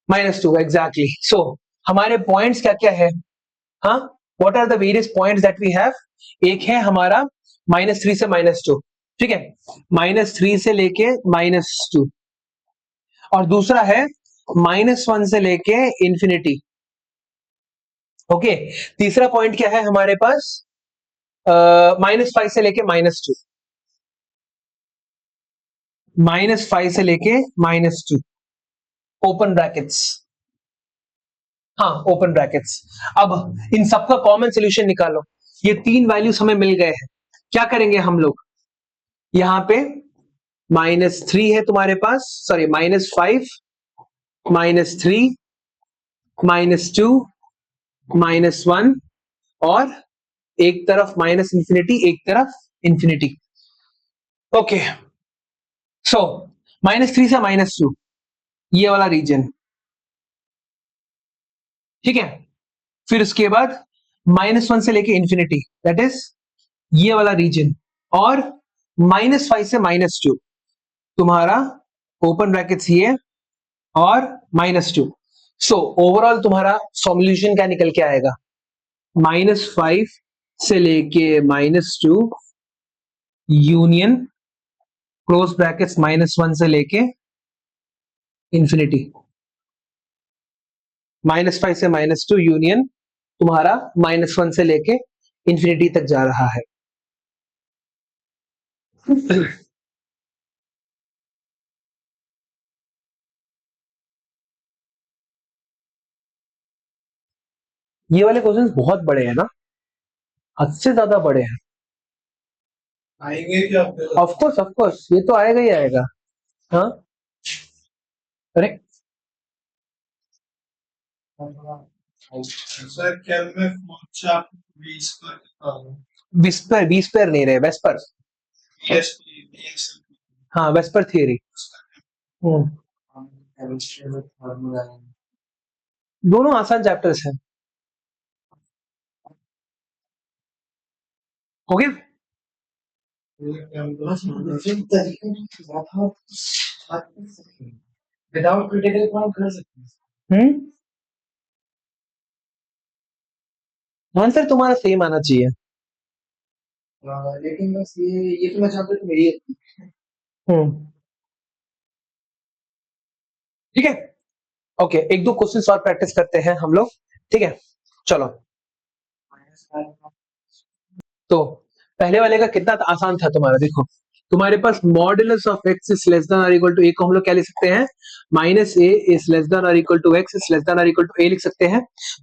-2 एग्जैक्टली. सो हमारे पॉइंट्स क्या क्या है, हाँ, what are the various points that we have. एक है हमारा -3 से -2. ठीक है, -3 से लेके -2. और दूसरा है -1 से लेके इंफिनिटी. ओके, तीसरा पॉइंट क्या है हमारे पास, -5 से लेके -2. -5 से लेके -2, ओपन ब्रैकेट्स. हाँ, ओपन ब्रैकेट्स. अब इन सबका कॉमन सोल्यूशन निकालो. ये तीन वैल्यूज हमें मिल गए हैं. क्या करेंगे हम लोग, यहां पे -3 है तुम्हारे पास, सॉरी -5, -3, -2, -1 और एक तरफ माइनस इंफिनिटी, एक तरफ इंफिनिटी. ओके, सो -3 से -2 ये वाला रीजन. ठीक है, फिर उसके बाद -1 से लेके इंफिनिटी, दैट इज ये वाला रीजन. और -5 से -2 तुम्हारा ओपन ब्रैकेट्स ये और -2. सो ओवरऑल तुम्हारा सॉल्यूशन क्या निकल के आएगा, -5 से लेके -2 यूनियन क्लोज ब्रैकेट्स -1 से लेके इंफिनिटी. -5 से -2 यूनियन तुम्हारा -1 से लेके इंफिनिटी तक जा रहा है. ये वाले क्वेश्चंस बहुत बड़े हैं ना, हद से ज्यादा बड़े हैं. आएंगे क्या? ऑफ कोर्स ये तो आएगा ही आएगा. हाँ, अरे सर क्या मैं चाप 20 पर विस्पर नहीं रहे, वेस्पर. यस हाँ, वेस्पर थियरी. केमिस्ट्री में फार्मूला है दोनों आसान चैप्टर्स हैं. हो गया. विदाउट क्रिटिकल काम कर सकते आंसर तुम्हारा सेम आना चाहिए. हैं लेकिन बस ये तो मैं चाहता हूँ कि मेरी हम्म ठीक है, ओके, एक दो क्वेश्चन और प्रैक्टिस करते हैं हम लोग, ठीक है, चलो। तो पहले वाले का कितना आसान था तुम्हारा, देखो तुम्हारे पास modulus of x is less than और इक्वल टू ए को हम लोग क्या लिख सकते हैं, minus a is less than और equal to x is less than और इक्वल टू ए लिख सकते हैं।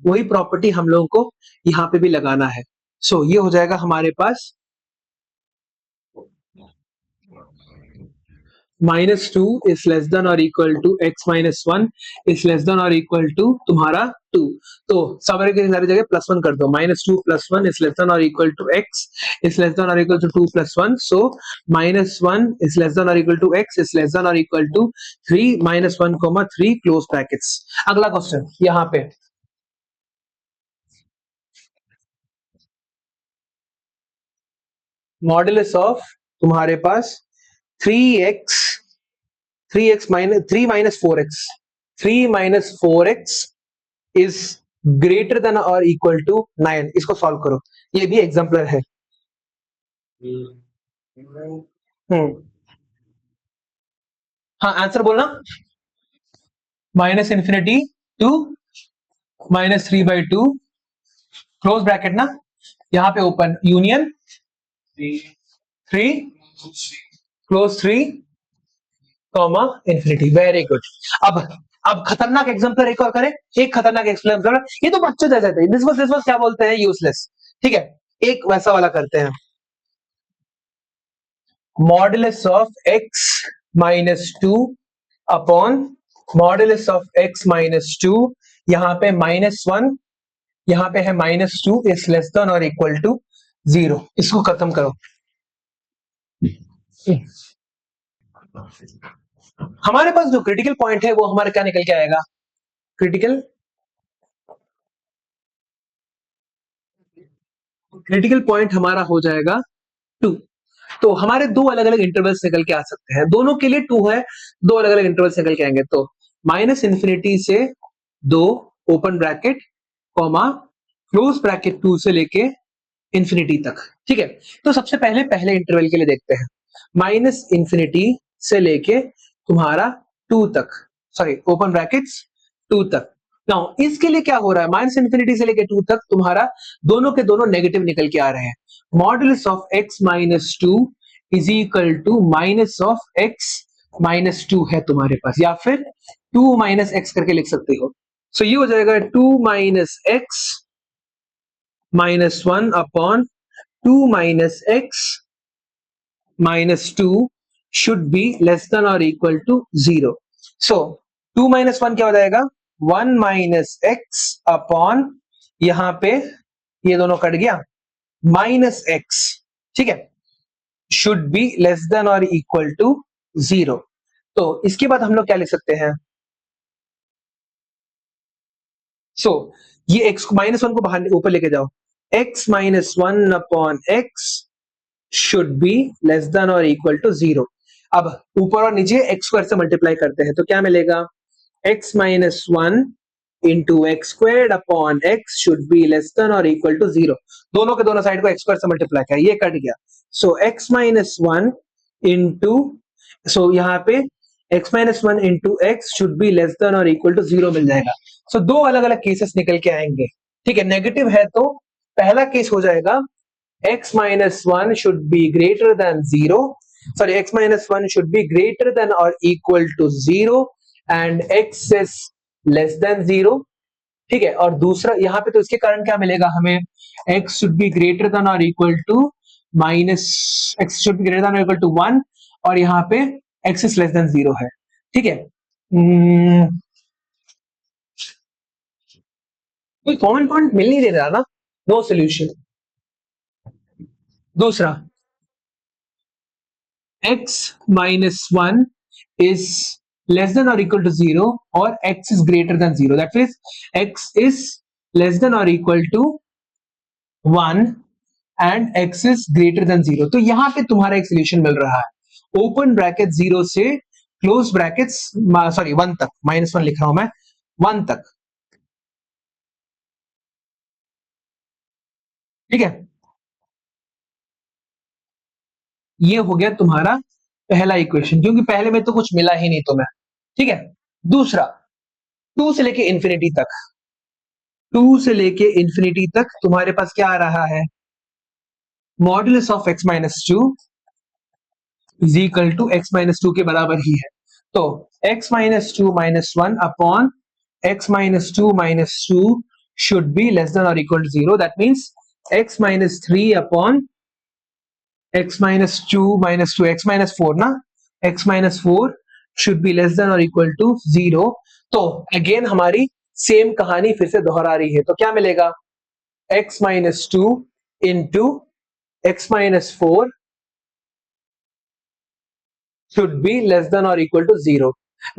वही प्रॉपर्टी हम लोगों को यहाँ पे भी लगाना है। सो ये हो जाएगा हमारे पास minus two is less than और equal to x minus one is less than और इक्वल टू तुम्हारा टू। तो सारे के सारी जगह प्लस वन कर दो, minus two plus one is less than और equal to x is less than और equal to two plus one. So minus one is less than और equal to x is less than और equal to three minus one comma three close brackets. अगला question यहाँ पे modulus of तुम्हारे पास 3x minus 3 minus 4x 3 minus 4x is greater than और equal to 9। इसको solve करो, ये भी एग्जाम्पलर है। हाँ आंसर बोलना, minus infinity to minus 3/2 close bracket ना, यहाँ पे open union 3 close 3 comma infinity. Very good. अब खतरनाक एग्जाम्पल एक और करें, एक खतरनाक एग्जाम्पल, ये तो बच्चे दे देते हैं, दिस वाज क्या बोलते हैं, यूजलेस। ठीक है, एक वैसा वाला करते हैं, modulus of x minus two upon modulus of x minus to, यहाँ पे माइनस वन, यहाँ पे है minus two is less than और इक्वल टू जीरो। इसको खत्म करो। हमारे पास जो क्रिटिकल पॉइंट है वो हमारा क्या निकल के आएगा, क्रिटिकल पॉइंट हमारा हो जाएगा 2। तो हमारे दो अलग अलग इंटरवल्स निकल के आ सकते हैं, दोनों के लिए 2 है, दो अलग अलग इंटरवल्स निकल के आएंगे। तो माइनस इंफिनिटी से 2 open bracket comma close bracket 2 से लेके इंफिनिटी तक। ठीक है, तो सबसे पहले इंटरवल के लिए देखते हैं, माइनस इंफिनिटी से लेके तुम्हारा 2 तक, सॉरी ओपन ब्रैकेट्स 2 तक। नाउ इसके लिए क्या हो रहा है, माइनस इंफिनिटी से लेके 2 तक तुम्हारा दोनों के दोनों नेगेटिव निकल के आ रहे हैं। Modulus of x minus two is equal to minus of x minus two है तुम्हारे पास, या फिर 2 माइनस एक्स करके लिख सकते हो। सो ये हो जाएगा 2 minus x minus one upon 2 minus x minus two should be less than और equal to 0। So 2 minus one क्या हो जाएगा, 1 माइनस एक्स अपॉन, यहां पे ये दोनों कट गया, माइनस एक्स। ठीक है, शुड बी लेस देन और इक्वल टू 0। तो इसके बाद हम लोग क्या लिख सकते हैं, सो ये x माइनस वन को बाहर ऊपर लेके जाओ, x minus one upon x should be less than और इक्वल टू 0। अब ऊपर और नीचे x स्क्वायर से मल्टीप्लाई करते हैं तो क्या मिलेगा, x minus one into x square upon x should be less than और इक्वल टू 0। दोनों के दोनों साइड को x स्क्वायर से मल्टीप्लाई किया, ये कट गया। So x minus one into, सो यहाँ पे x minus one into x should be less than और इक्वल टू 0 मिल जाएगा। सो दो अलग अलग केसेस निकल के आएंगे। ठीक है, नेगेटिव है तो पहला केस हो जाएगा x minus 1 should be greater than 0, sorry x minus 1 should be greater than or equal to 0 and x is less than 0। ठीक है, और दूसरा यहाँ पे तो इसके कारण क्या मिलेगा हमें, x should be greater than or equal to minus, x should be greater than or equal to 1 और यहाँ पे x is less than 0 है। ठीक है, कोई कॉमन पॉइंट मिल नहीं दे रहा ना, नो सोल्यूशन। दूसरा x minus 1 is less than or equal to 0 और x is greater than 0, that means x is less than or equal to 1 and x is greater than 0। तो यहां पे तुम्हारा एक सोल्यूशन मिल रहा है, ओपन ब्रैकेट 0 से क्लोज ब्रैकेट्स, सॉरी 1 तक, माइनस 1 लिख रहा हूं मैं, 1 तक। ठीक है, ये हो गया तुम्हारा पहला इक्वेशन, क्योंकि पहले में तो कुछ मिला ही नहीं तुम्हें। ठीक है, दूसरा 2 से लेके इंफिनिटी तक, 2 से लेके इंफिनिटी तक तुम्हारे पास क्या आ रहा है, modulus of x minus two is equal to x minus two के बराबर ही है। तो x minus two minus one upon x minus two minus two should be less than और equal to zero. That means x minus three upon x minus two minus two, x minus four ना, x minus four should be less than और equal to zero. तो again हमारी same कहानी फिर से दोहरा रही है। तो क्या मिलेगा, x minus two into x minus four should be less than or equal to zero.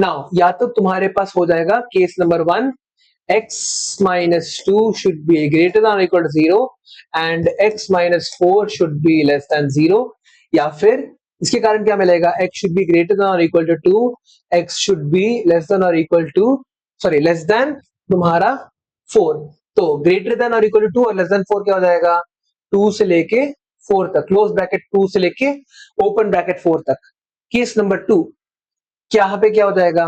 Now या तो तुम्हारे पास हो जाएगा case number one, x minus 2 should be greater than or equal to 0 and x minus 4 should be less than 0, या फिर इसके कारण क्या मिलेगा, x should be greater than or equal to 2, x should be less than or equal to less than तुम्हारा 4। तो greater than or equal to 2 और less than 4 क्या हो जाएगा, 2 से लेके 4 तक, क्लोज ब्रैकेट 2 से लेके ओपन ब्रैकेट 4 तक। केस नंबर 2 यहाँ पे क्या हो जाएगा,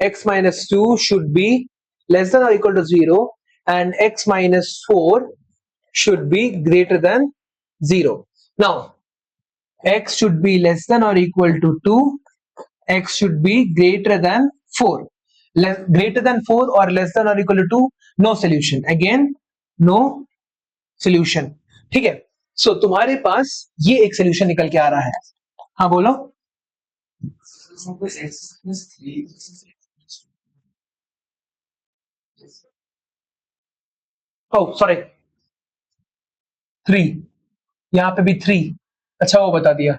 x minus 2 should be less than or equal to 0 and x minus 4 should be greater than 0. Now x should be less than or equal to 2, x should be greater than 4, greater than 4 or less than or equal to 2, no solution, again no solution। ठीक है, सो तुम्हारे पास ये एक solution निकल के आ रहा है। हाँ बोलो। ओह सॉरी 3, यहाँ पे भी 3, अच्छा वो बता दिया।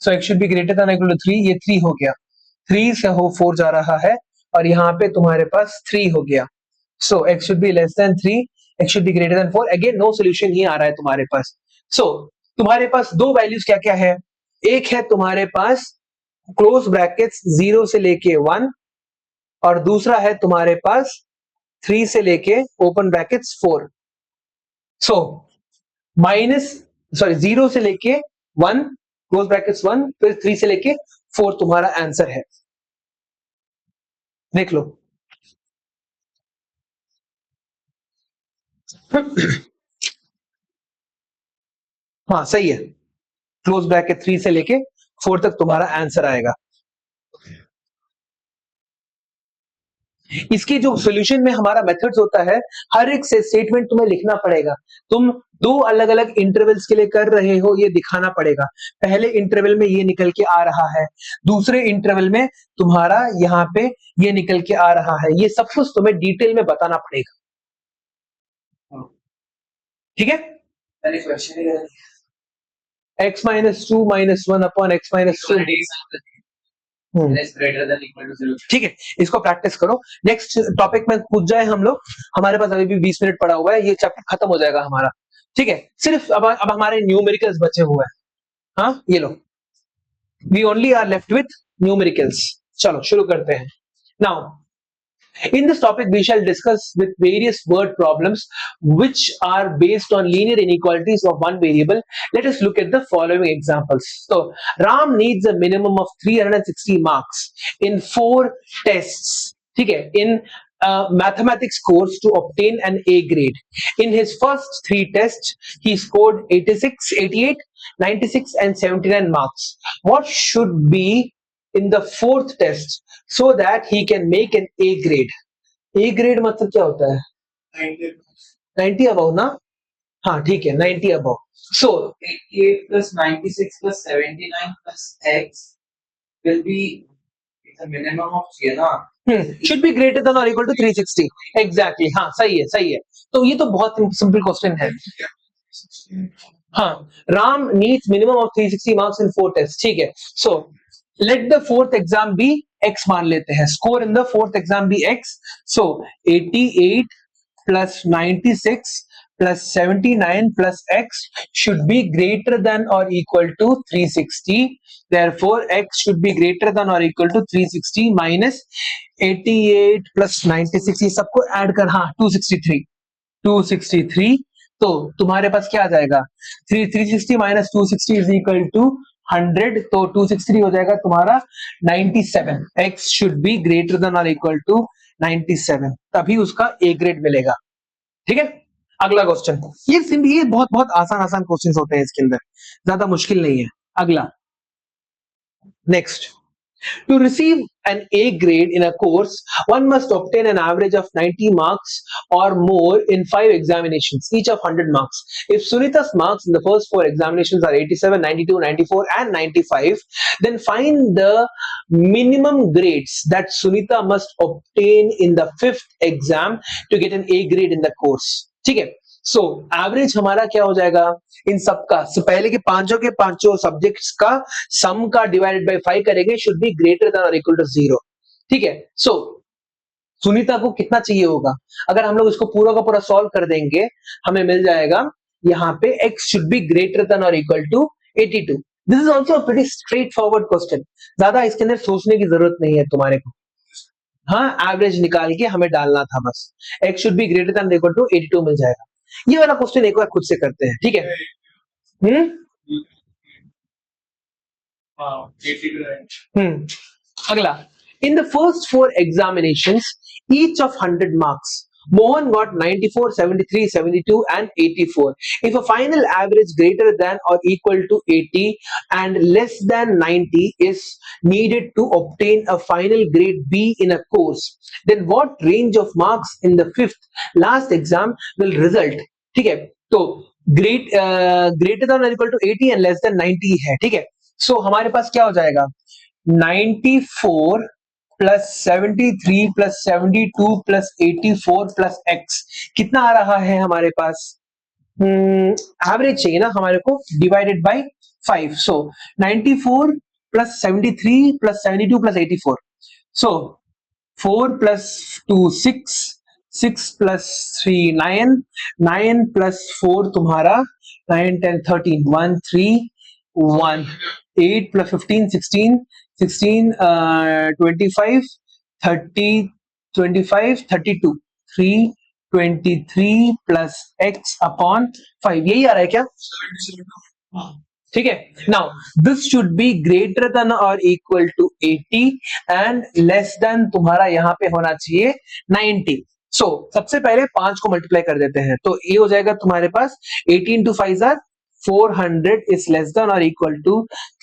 So x should be greater than equal to 3, ये 3 हो गया, 3 से हो 4 जा रहा है और यहाँ पे तुम्हारे पास 3 हो गया। So x should be less than 3, x should be greater than 4, again no solution ही आ रहा है तुम्हारे पास। सो तुम्हारे पास दो वैल्यूज क्या क्या है, एक है तुम्हारे पास क्लोज ब्रैकेट्स 0 से लेके 1 और दूसरा है तुम्हारे पास 3 से लेके ओपन ब्रैकेट्स 4। सो माइनस 0 से लेके 1 क्लोज ब्रैकेट्स 1 फिर 3 से लेके 4 तुम्हारा आंसर है, देख लो। हाँ सही है, क्लोज ब्रैकेट 3 से लेके 4 तक तुम्हारा आंसर आएगा। इसके जो सॉल्यूशन में हमारा मेथड्स होता है, हर एक से स्टेटमेंट तुम्हें लिखना पड़ेगा। तुम दो अलग अलग इंटरवल्स के लिए कर रहे हो ये दिखाना पड़ेगा, पहले इंटरवल में ये निकल के आ रहा है, दूसरे इंटरवल में तुम्हारा यहाँ पे ये निकल के आ रहा है, ये सब कुछ तुम्हें डिटेल में बताना पड़ेगा। ठीक है, पहले क्वेश्चन ही x minus two minus one upon x minus two, greater than equal to 0। ठीक है, इसको प्रैक्टिस करो। नेक्स्ट टॉपिक में कूद जाए हम लोग, हमारे पास अभी भी 20 मिनट पड़ा हुआ है, ये चैप्टर खत्म हो जाएगा हमारा। ठीक है, सिर्फ अब हमारे न्यूमेरिकल्स बचे हुए हैं। हाँ ये लो, we only are left with numericals. चलो शुरू करते हैं। Now in this topic we shall discuss with various word problems which are based on linear inequalities of one variable. Let us look at the following examples. So Ram needs a minimum of 360 marks in 4 tests, ठीक है, in mathematics course to obtain an A grade. In his first 3 tests he scored 86, 88, 96 and 79 marks. What should be in the 4th test so that he can make an A grade? A grade मतलब क्या होता है, 90 above ना, हाँ ठीक है 90 above. So 88 plus 96 plus 79 plus x will be the minimum of ये ना, should be greater than or equal to 360. Exactly, हाँ सही है सही है। तो ये तो बहुत सिंपल क्वेश्चन है। हाँ, Ram needs minimum of 360 marks in 4 tests, ठीक है। So let the 4th exam be x मान लेते हैं, score in the 4th exam be x, so 88 plus 96 plus 79 plus x should be greater than or equal to 360, therefore x should be greater than or equal to 360 minus 88 plus 96, ये सबको add कर, हाँ 263, तो तुम्हारे पास क्या आ जाएगा, 360 minus 260 is equal to 100, तो 263 हो जाएगा तुम्हारा 97, x should be greater than or equal to 97, तभी उसका ए ग्रेड मिलेगा। ठीक है, अगला क्वेश्चन, ये सिंपल, ये बहुत बहुत आसान आसान क्वेश्चंस होते हैं इसके अंदर, ज्यादा मुश्किल नहीं है। अगला, next, to receive an A grade in a course, one must obtain an average of 90 marks or more in 5 examinations, each of 100 marks. If Sunita's marks in the first 4 examinations are 87, 92, 94, and 95, then find the minimum grades that Sunita must obtain in the 5th exam to get an A grade in the course. ठीक है, so average हमारा क्या हो जाएगा इन सबका, पहले के पांचों सब्जेक्ट्स का सम का डिवाइडेड बाय 5 करेंगे, शुड बी ग्रेटर देन और इक्वल टू 0। ठीक है, सो सुनीता को कितना चाहिए होगा, अगर हम लोग इसको पूरा का पूरा सॉल्व कर देंगे, हमें मिल जाएगा यहाँ पे x should be greater than और equal to 82। This is also a pretty straightforward question, ज्यादा इसके अंदर सोचने की जरूरत नहीं है तुम्हारे को। हाँ, एवरेज निकाल के हमें डालना था बस, x should be greater than equal to 82 मिल जाएगा। ये वाला क्वेश्चन एक बार खुद से करते हैं, ठीक है। अगला, in the first 4 examinations each of 100 marks, Mohan got 94, 73, 72 and 84. If a final average greater than or equal to 80 and less than 90 is needed to obtain a final grade B in a course, then what range of marks in the 5th last exam will result? ठीक है, तो greater than और equal to 80 and less than 90 है। ठीक है, सो हमारे पास क्या हो जाएगा, 94 plus 73 plus 72 plus 84 plus x, कितना आ रहा है हमारे पास, एवरेज चाहिए ना हमारे को, divided by 5। So 94 plus 73 plus 72 plus 84, so 4 plus 2 6, 6 plus 3 9, 9 plus 4 तुम्हारा 9 10 13 1 3 1, 8 प्लस 15 16, 16 25 30 25 32, 323 प्लस x अपॉन 5, यही आ रहा है क्या? ठीक है, now this should be greater than और equal to 80 and less than तुम्हारा यहाँ पे होना चाहिए 90। सो सबसे पहले 5 को मल्टीप्लाई कर देते हैं, तो ये हो जाएगा तुम्हारे पास 18 to 5 are 400 is less than or equal to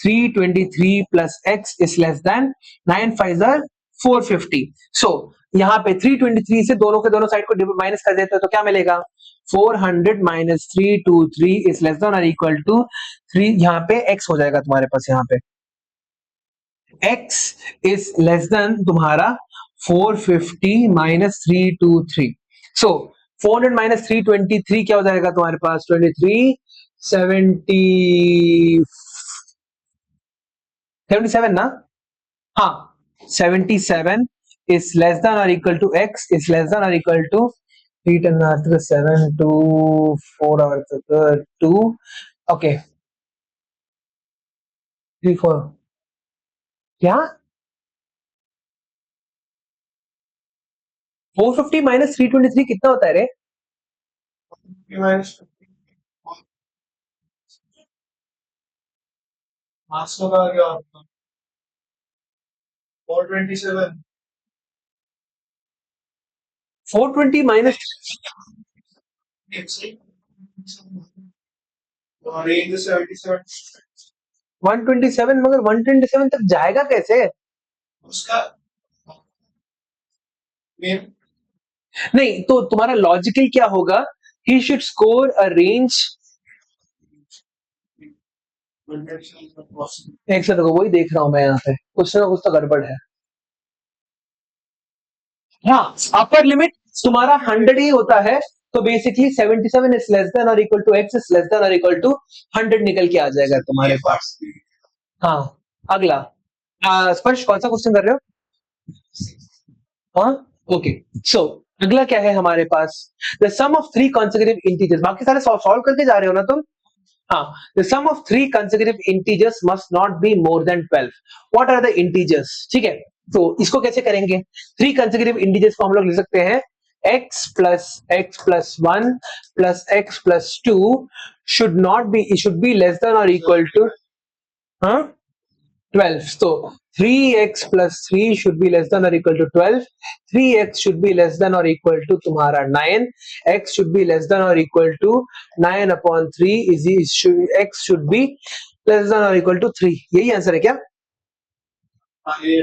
323 plus x is less than 9 5 are 450। सो यहाँ पे 323 से दोनों के दोनों साइड को माइनस कर देते हैं, तो क्या मिलेगा, 400 minus 323 is less than or equal to 3, यहाँ पे x हो जाएगा तुम्हारे पास, यहाँ पे x is less than तुम्हारा 450 minus 323। सो 400 minus 323 क्या हो जाएगा तुम्हारे पास, 23 77 ना, हाँ 77 is less than or equal to x is less than or equal to 3 10 after 7 2 4 after 2, okay 3 4 क्या 450 minus 323 कितना होता है रे, मार्क्स का आ गया आपका 427 420 minus रेंज 77 127, मगर 127 तक जाएगा कैसे, उसका मेन नहीं तो तुम्हारा लॉजिकल क्या होगा, he should score a range, एक से देखो वही देख रहा हूं मैं यहाँ पे, कुछ ना कुछ तो गड़बड़ है। हाँ, अपर लिमिट तुम्हारा 100 ही होता है, तो बेसिकली 77 इज लेस देन और equal to x is less than और इक्वल टू 100 निकल के आ जाएगा तुम्हारे पास। हाँ, अगला, स्पर्श कौन सा क्वेश्चन कर रहे हो, हाँ ओके, सो अगला क्या है हमारे पास, the sum of 3 consecutive integers, बाकी सारे सॉल्व करके जा रहे हो ना तुम, हाँ, the sum of 3 consecutive integers must not be more than 12. What are the integers? ठीक है, तो इसको कैसे करेंगे, 3 consecutive integers को हम लोग लिख सकते हैं x plus 1 plus x plus 2 should not be, it should be less than or equal to, हाँ 12. So 3x plus 3 should be less than or equal to 12. 3x should be less than or equal to तुम्हारा 9. X should be less than or equal to 9 upon 3 x should be less than or equal to 3. यही answer है क्या? हाँ ये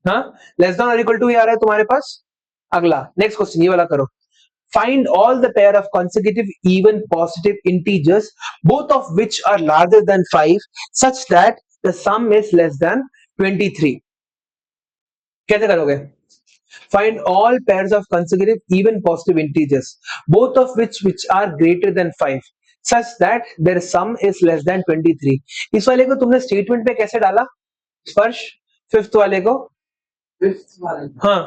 हाँ, less than और equal to ही आ रहा है तुम्हारे पास. अगला नेक्स्ट क्वेश्चन ये वाला करो. Find all the pair of consecutive even positive integers, both of which are larger than 5, such that the sum is less than 23. कैसे करोगे? Find all pairs of consecutive even positive integers, both of which are greater than 5, such that their sum is less than 23. इस वाले को तुमने statement पे कैसे डाला स्पर्श? फिफ्थ वाले को? Fifth वाले हाँ,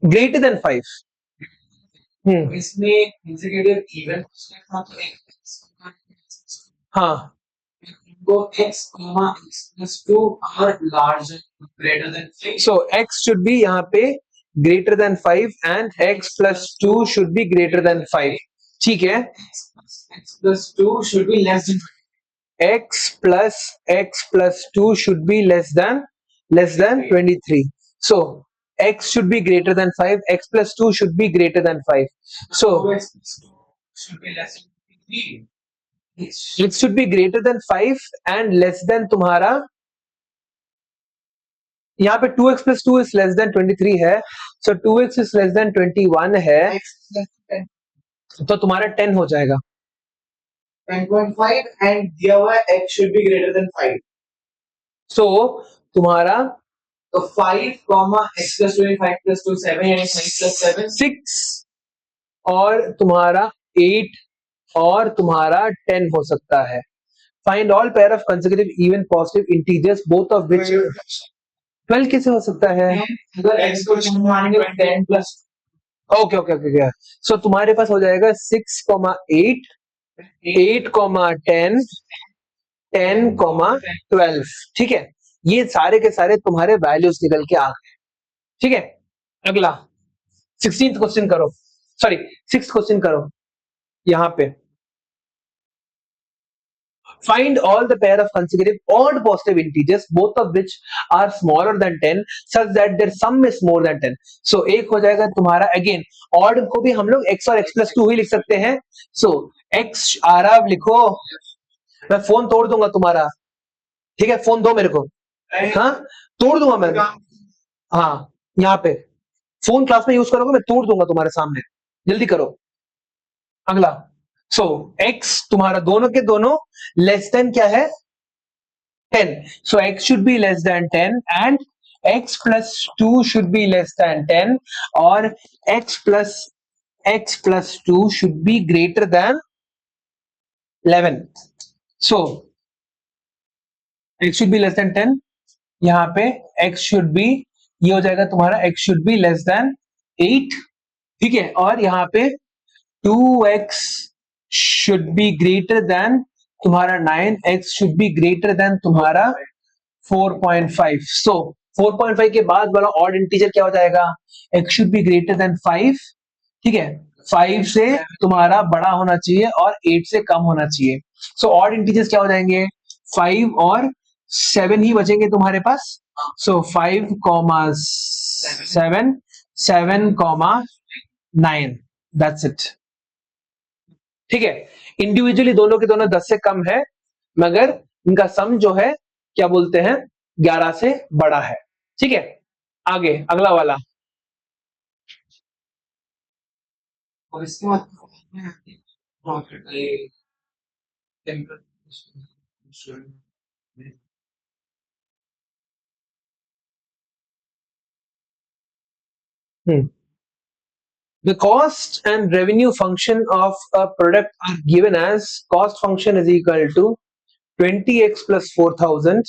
ग्रेटर देन 5. इसमें consecutive even था तो एक हाँ, तो x, x plus 2 are larger greater than 5. so x should be यहाँ पे greater than 5 and x plus 2 should be greater than 5. ठीक है? X plus 2 should be less than 20. x plus 2 should be less than 23. So x should be greater than 5. X plus 2 should be greater than 5. So X plus 2 should be less than 23. it should be greater than 5 and less than तुम्हारा यहाँ पे 2x plus 2 is less than 23 है. So 2x is less than 21 है. X is less than तो तुम्हारा 10 हो जाएगा. 10.5 and दिया हुआ है x should be greater than 5. So तुम्हारा तो 5 comma x plus 2 5 plus 2 7 यानी 5 plus 7 6 और तुम्हारा 8 और तुम्हारा 10 हो सकता है. Find all pair of consecutive even positive integers, both of which 12 कैसे हो सकता है? अगर x को मानेंगे 10 plus ओके ओके ओके. सो तुम्हारे पास हो जाएगा 6,8 8,10 10,12. ठीक है, ये सारे के सारे तुम्हारे वैल्यूज निकल के आ गए. ठीक है, अगला 16th क्वेश्चन करो, सॉरी 6th क्वेश्चन करो. यहां पे find all the pair of consecutive odd positive integers, both of which are smaller than 10, such that their sum is more than 10. So एक हो जाएगा तुम्हारा, अगेन odd को भी हम लोग x और x plus 2 ही लिख सकते हैं. So x आरव लिखो, मैं फोन तोड़ दूंगा तुम्हारा. ठीक है, फोन दो मेरे को. हाँ, तोड़ दूंगा मैं. हाँ, यहाँ पे फोन क्लास में यूज करोगे, मैं तोड़ दूंगा तुम्हारे सामने. जल्दी करो. अगला, सो x तुम्हारा दोनों के दोनों लेस देन क्या है? 10. So x should be less than 10 and x plus 2 should be less than 10 और x plus 2 should be greater than 11. So x should be less than 10. यहाँ पे x should be, ये हो जाएगा तुम्हारा x should be less than 8. ठीक है, और यहाँ पे 2x should be greater than तुम्हारा 9, x should be greater than तुम्हारा 4.5. So 4.5 के बाद वाला ऑड इंटीजर क्या हो जाएगा? x should be greater than 5. ठीक है, 5 से तुम्हारा बड़ा होना चाहिए और 8 से कम होना चाहिए. So ऑड इंटीजर्स क्या हो जाएंगे? 5 और 7 ही बचेंगे तुम्हारे पास. So 5, 7, 7,9. That's it. ठीक है, इंडिविजुअली दोनों के दोनों 10 से कम है, मगर इनका सम जो है क्या बोलते हैं 11 से बड़ा है. ठीक है, आगे अगला वाला. और इसके बाद The cost and revenue function of a product are given as cost function is equal to 20x plus 4,000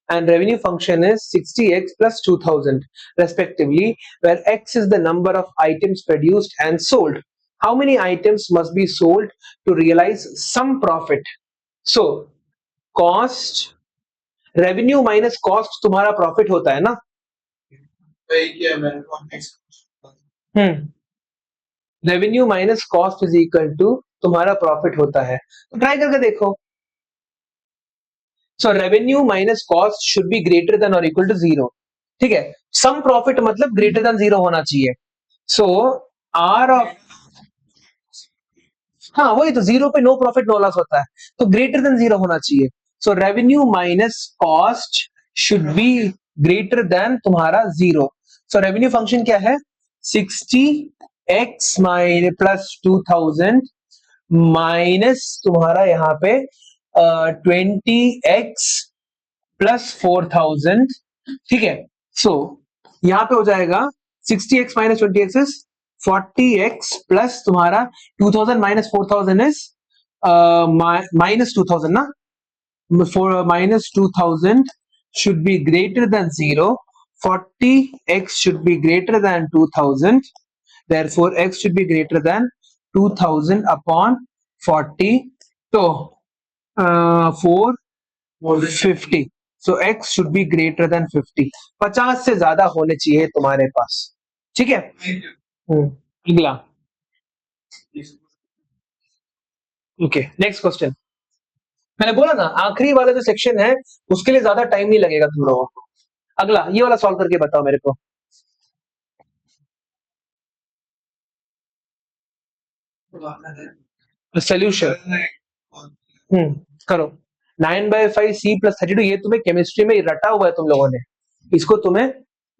and revenue function is 60x plus 2,000 respectively, where x is the number of items produced and sold. How many items must be sold to realize some profit? So cost, revenue minus cost तुम्हारा profit होता है ना. वही किया मैंने तो next revenue minus cost is equal to तुम्हारा profit होता है. तो ट्राई करके देखो. So revenue minus cost should be greater than और इक्वल टू जीरो, ठीक है। सम प्रॉफिट मतलब ग्रेटर देन जीरो होना चाहिए। सो आर ऑफ, हाँ वही तो, जीरो पे नो प्रॉफिट नो लॉस होता है, तो ग्रेटर देन जीरो होना चाहिए। So revenue minus cost should be greater than तुम्हारा जीरो। सो रेवेन्यू फंक्शन क्या है, 60x माइनस प्लस 2000 माइनस तुम्हारा यहाँ पे 20x प्लस 4000, ठीक है। सो यहां पे हो जाएगा 60x minus 20x is 40x plus तुम्हारा 2000 माइनस 4000 इज माइनस 2000 ना, for minus 2000 should be greater than 0, 40x should be greater than 2000, therefore x should be greater than 2000 upon 40, so 450, so x should be greater than 50, 50 से ज्यादा होने चाहिए तुम्हारे पास, ठीक है। अगला, ओके नेक्स्ट क्वेश्चन। मैंने बोला ना आखिरी वाला जो सेक्शन है उसके लिए ज्यादा टाइम नहीं लगेगा तुम लोगों को। अगला ये वाला सॉल्व करके बताओ मेरे को। सोल्यूशन करो। 9/5 c + 32, ये तुम्हें केमिस्ट्री में रटा हुआ है तुम लोगों ने, इसको तुम्हें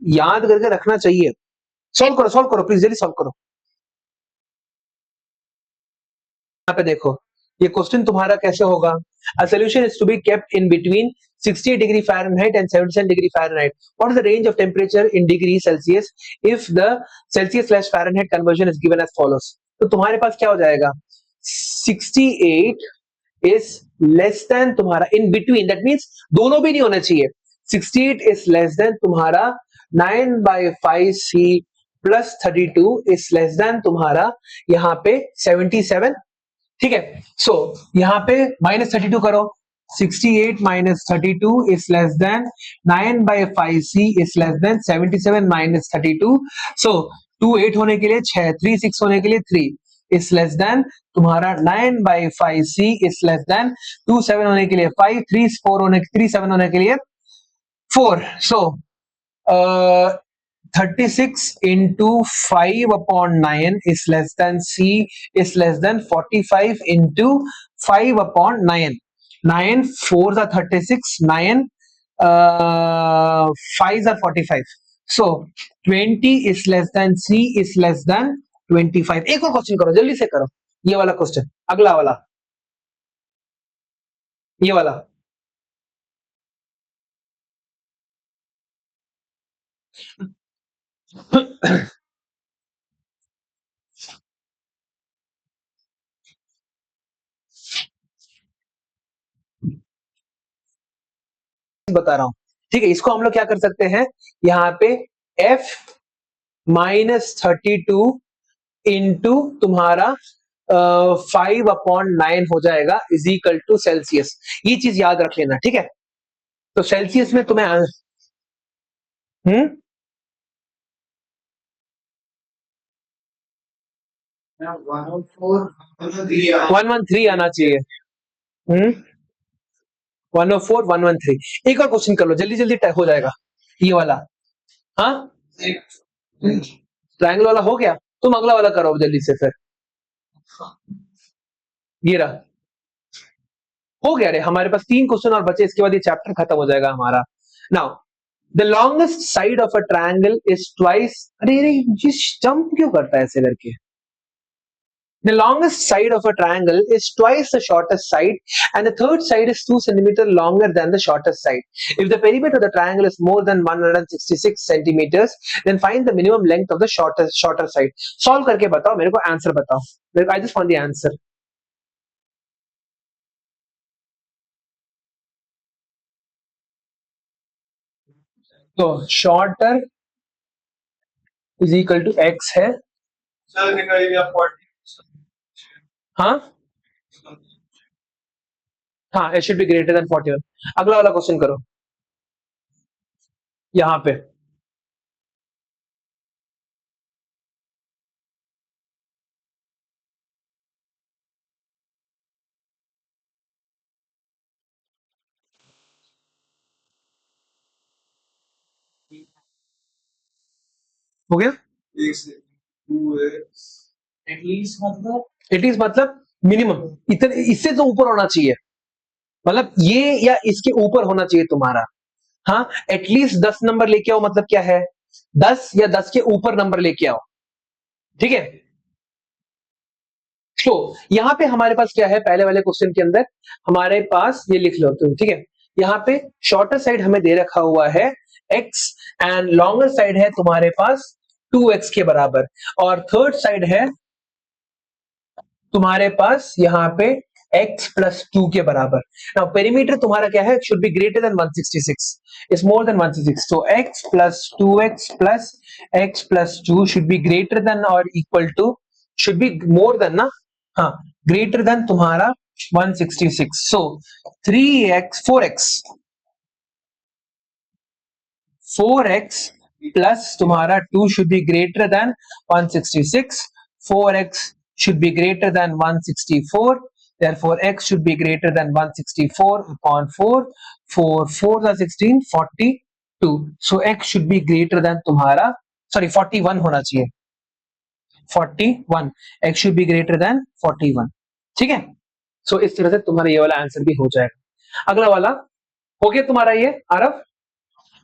याद करके रखना चाहिए। सॉल्व करो प्लीज, जल्दी सॉल्व करो। यहाँ पे देखो ये क्वेश्चन तुम्हारा कैसे होगा। A solution is to be kept in between 60 degree Fahrenheit and 77 degree Fahrenheit. What is the range of temperature in degree Celsius if the Celsius/Fahrenheit conversion is given as follows? तो तुम्हारे पास क्या हो जाएगा, 68 is less than तुम्हारा in between, that means दोनों भी नहीं होना चाहिए। 68 is less than तुम्हारा 9/5c plus 32 is less than तुम्हारा यहाँ पे 77, ठीक है। सो यहाँ पे -32 करो, 68 minus 32 is less then 9/5c is less then 77 minus 32। सो 2 8 होने के लिए 6, 3 6 होने के लिए 3 इज लेस देन तुम्हारा 9/5c इज लेस देन 2 7 होने के लिए 5, 3 4 होने 3 7 होने के लिए 4। सो 36 into 5 upon 9 is less than c is less than 45 into 5 upon 9, 9 4s are 36, 9 5s are 45, so 20 is less than c is less than 25। एक और क्वेश्चन करो, जल्दी से करो ये वाला क्वेश्चन, अगला वाला, ये वाला। बता रहा हूं, ठीक है। इसको हम लोग क्या कर सकते हैं, यहाँ पे f -32 इंटू तुम्हारा 5/9 हो जाएगा इज इक्वल टू सेल्सियस। ये चीज याद रख लेना, ठीक है। तो सेल्सियस में तुम्हें 113 आना चाहिए। 104 113। एक और क्वेश्चन कर लो, जल्दी जल्दी हो जाएगा ये वाला। हाँ ट्रायंगल वाला हो गया, तुम अगला वाला करो जल्दी से फिर। ये रहा, हो गया रे, हमारे पास 3 क्वेश्चन और बचे, इसके बाद ये चैप्टर खत्म हो जाएगा हमारा। Now the longest side of a triangle is twice, अरे अरे ये जंप क्यों करता है ऐसे करके। The longest side of a triangle is twice the shortest side, and the third side is 2 centimeters longer than the shortest side. If the perimeter of the triangle is more than 166 centimeters, then find the minimum length of the shorter side. Solve करके बताओ मेरे को, answer बताओ मेरे को, I just want the answer. तो shorter is equal to x है, sir निकालिए 40। हाँ हाँ, it should be greater than 41। अगला वाला क्वेश्चन करो यहाँ पे। हो गया? एक सेकंड 2x एटलीस्ट मतलब एटलीस्ट मतलब मिनिमम, इतने इससे तो ऊपर होना चाहिए, मतलब ये या इसके ऊपर होना चाहिए तुम्हारा। हाँ, एटलीस्ट 10 नंबर लेके आओ, मतलब क्या है 10 या 10 के ऊपर नंबर लेके आओ, ठीक है। तो यहां पे हमारे पास क्या है, पहले वाले क्वेश्चन के अंदर हमारे पास ये लिख लो तुम, ठीक है। यहां पे शॉर्टर साइड हमें दे रखा हुआ है x एंड लॉन्गर साइड है तुम्हारे पास 2x के बराबर, और थर्ड साइड है तुम्हारे पास यहां पे x प्लस 2 के बराबर। नाउ पेरीमीटर तुम्हारा क्या है, should be greater then 166, is more than 166, so x plus 2x plus x plus 2 should be greater than or equal to, should be more than ना, हाँ, greater than तुम्हारा 166, so 3x 4x plus तुम्हारा 2 should be greater than 166, 4x should be greater than 164, therefore x should be greater than 164 upon 4, 4 4 are 16, 42, so x should be greater than तुम्हारा, sorry 41 होना चाहिए, 41, x should be greater than 41, ठीक है। सो इस तरह से तुम्हारा ये वाला आंसर भी हो जाएगा। अगला वाला हो गया तुम्हारा ये Aarav.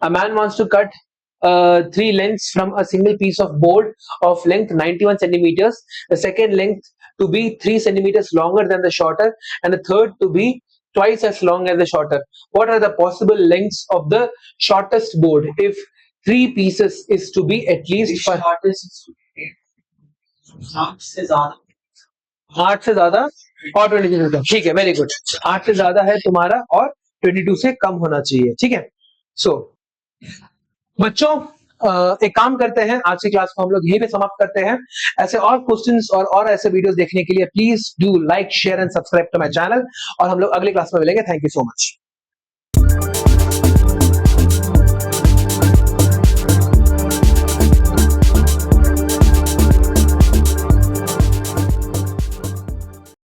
A man wants to cut 3 lengths from a single piece of board of length 91 centimeters. The second length to be 3 centimeters longer than the shorter, and the third to be twice as long as the shorter. What are the possible lengths of the shortest board if 3 pieces is to be at least shortest 8 से ज्यादा 8 से ज्यादा और 22 से कम, ठीक है, very good. 8 से ज्यादा है तुम्हारा और 22 से कम होना चाहिए, ठीक है। सो बच्चों एक काम करते हैं, आज की क्लास को हम लोग यहीं पे समाप्त करते हैं। ऐसे और क्वेश्चंस और ऐसे वीडियोस देखने के लिए please do like share and subscribe to my channel, और हम लोग अगली क्लास में मिलेंगे। Thank you so much.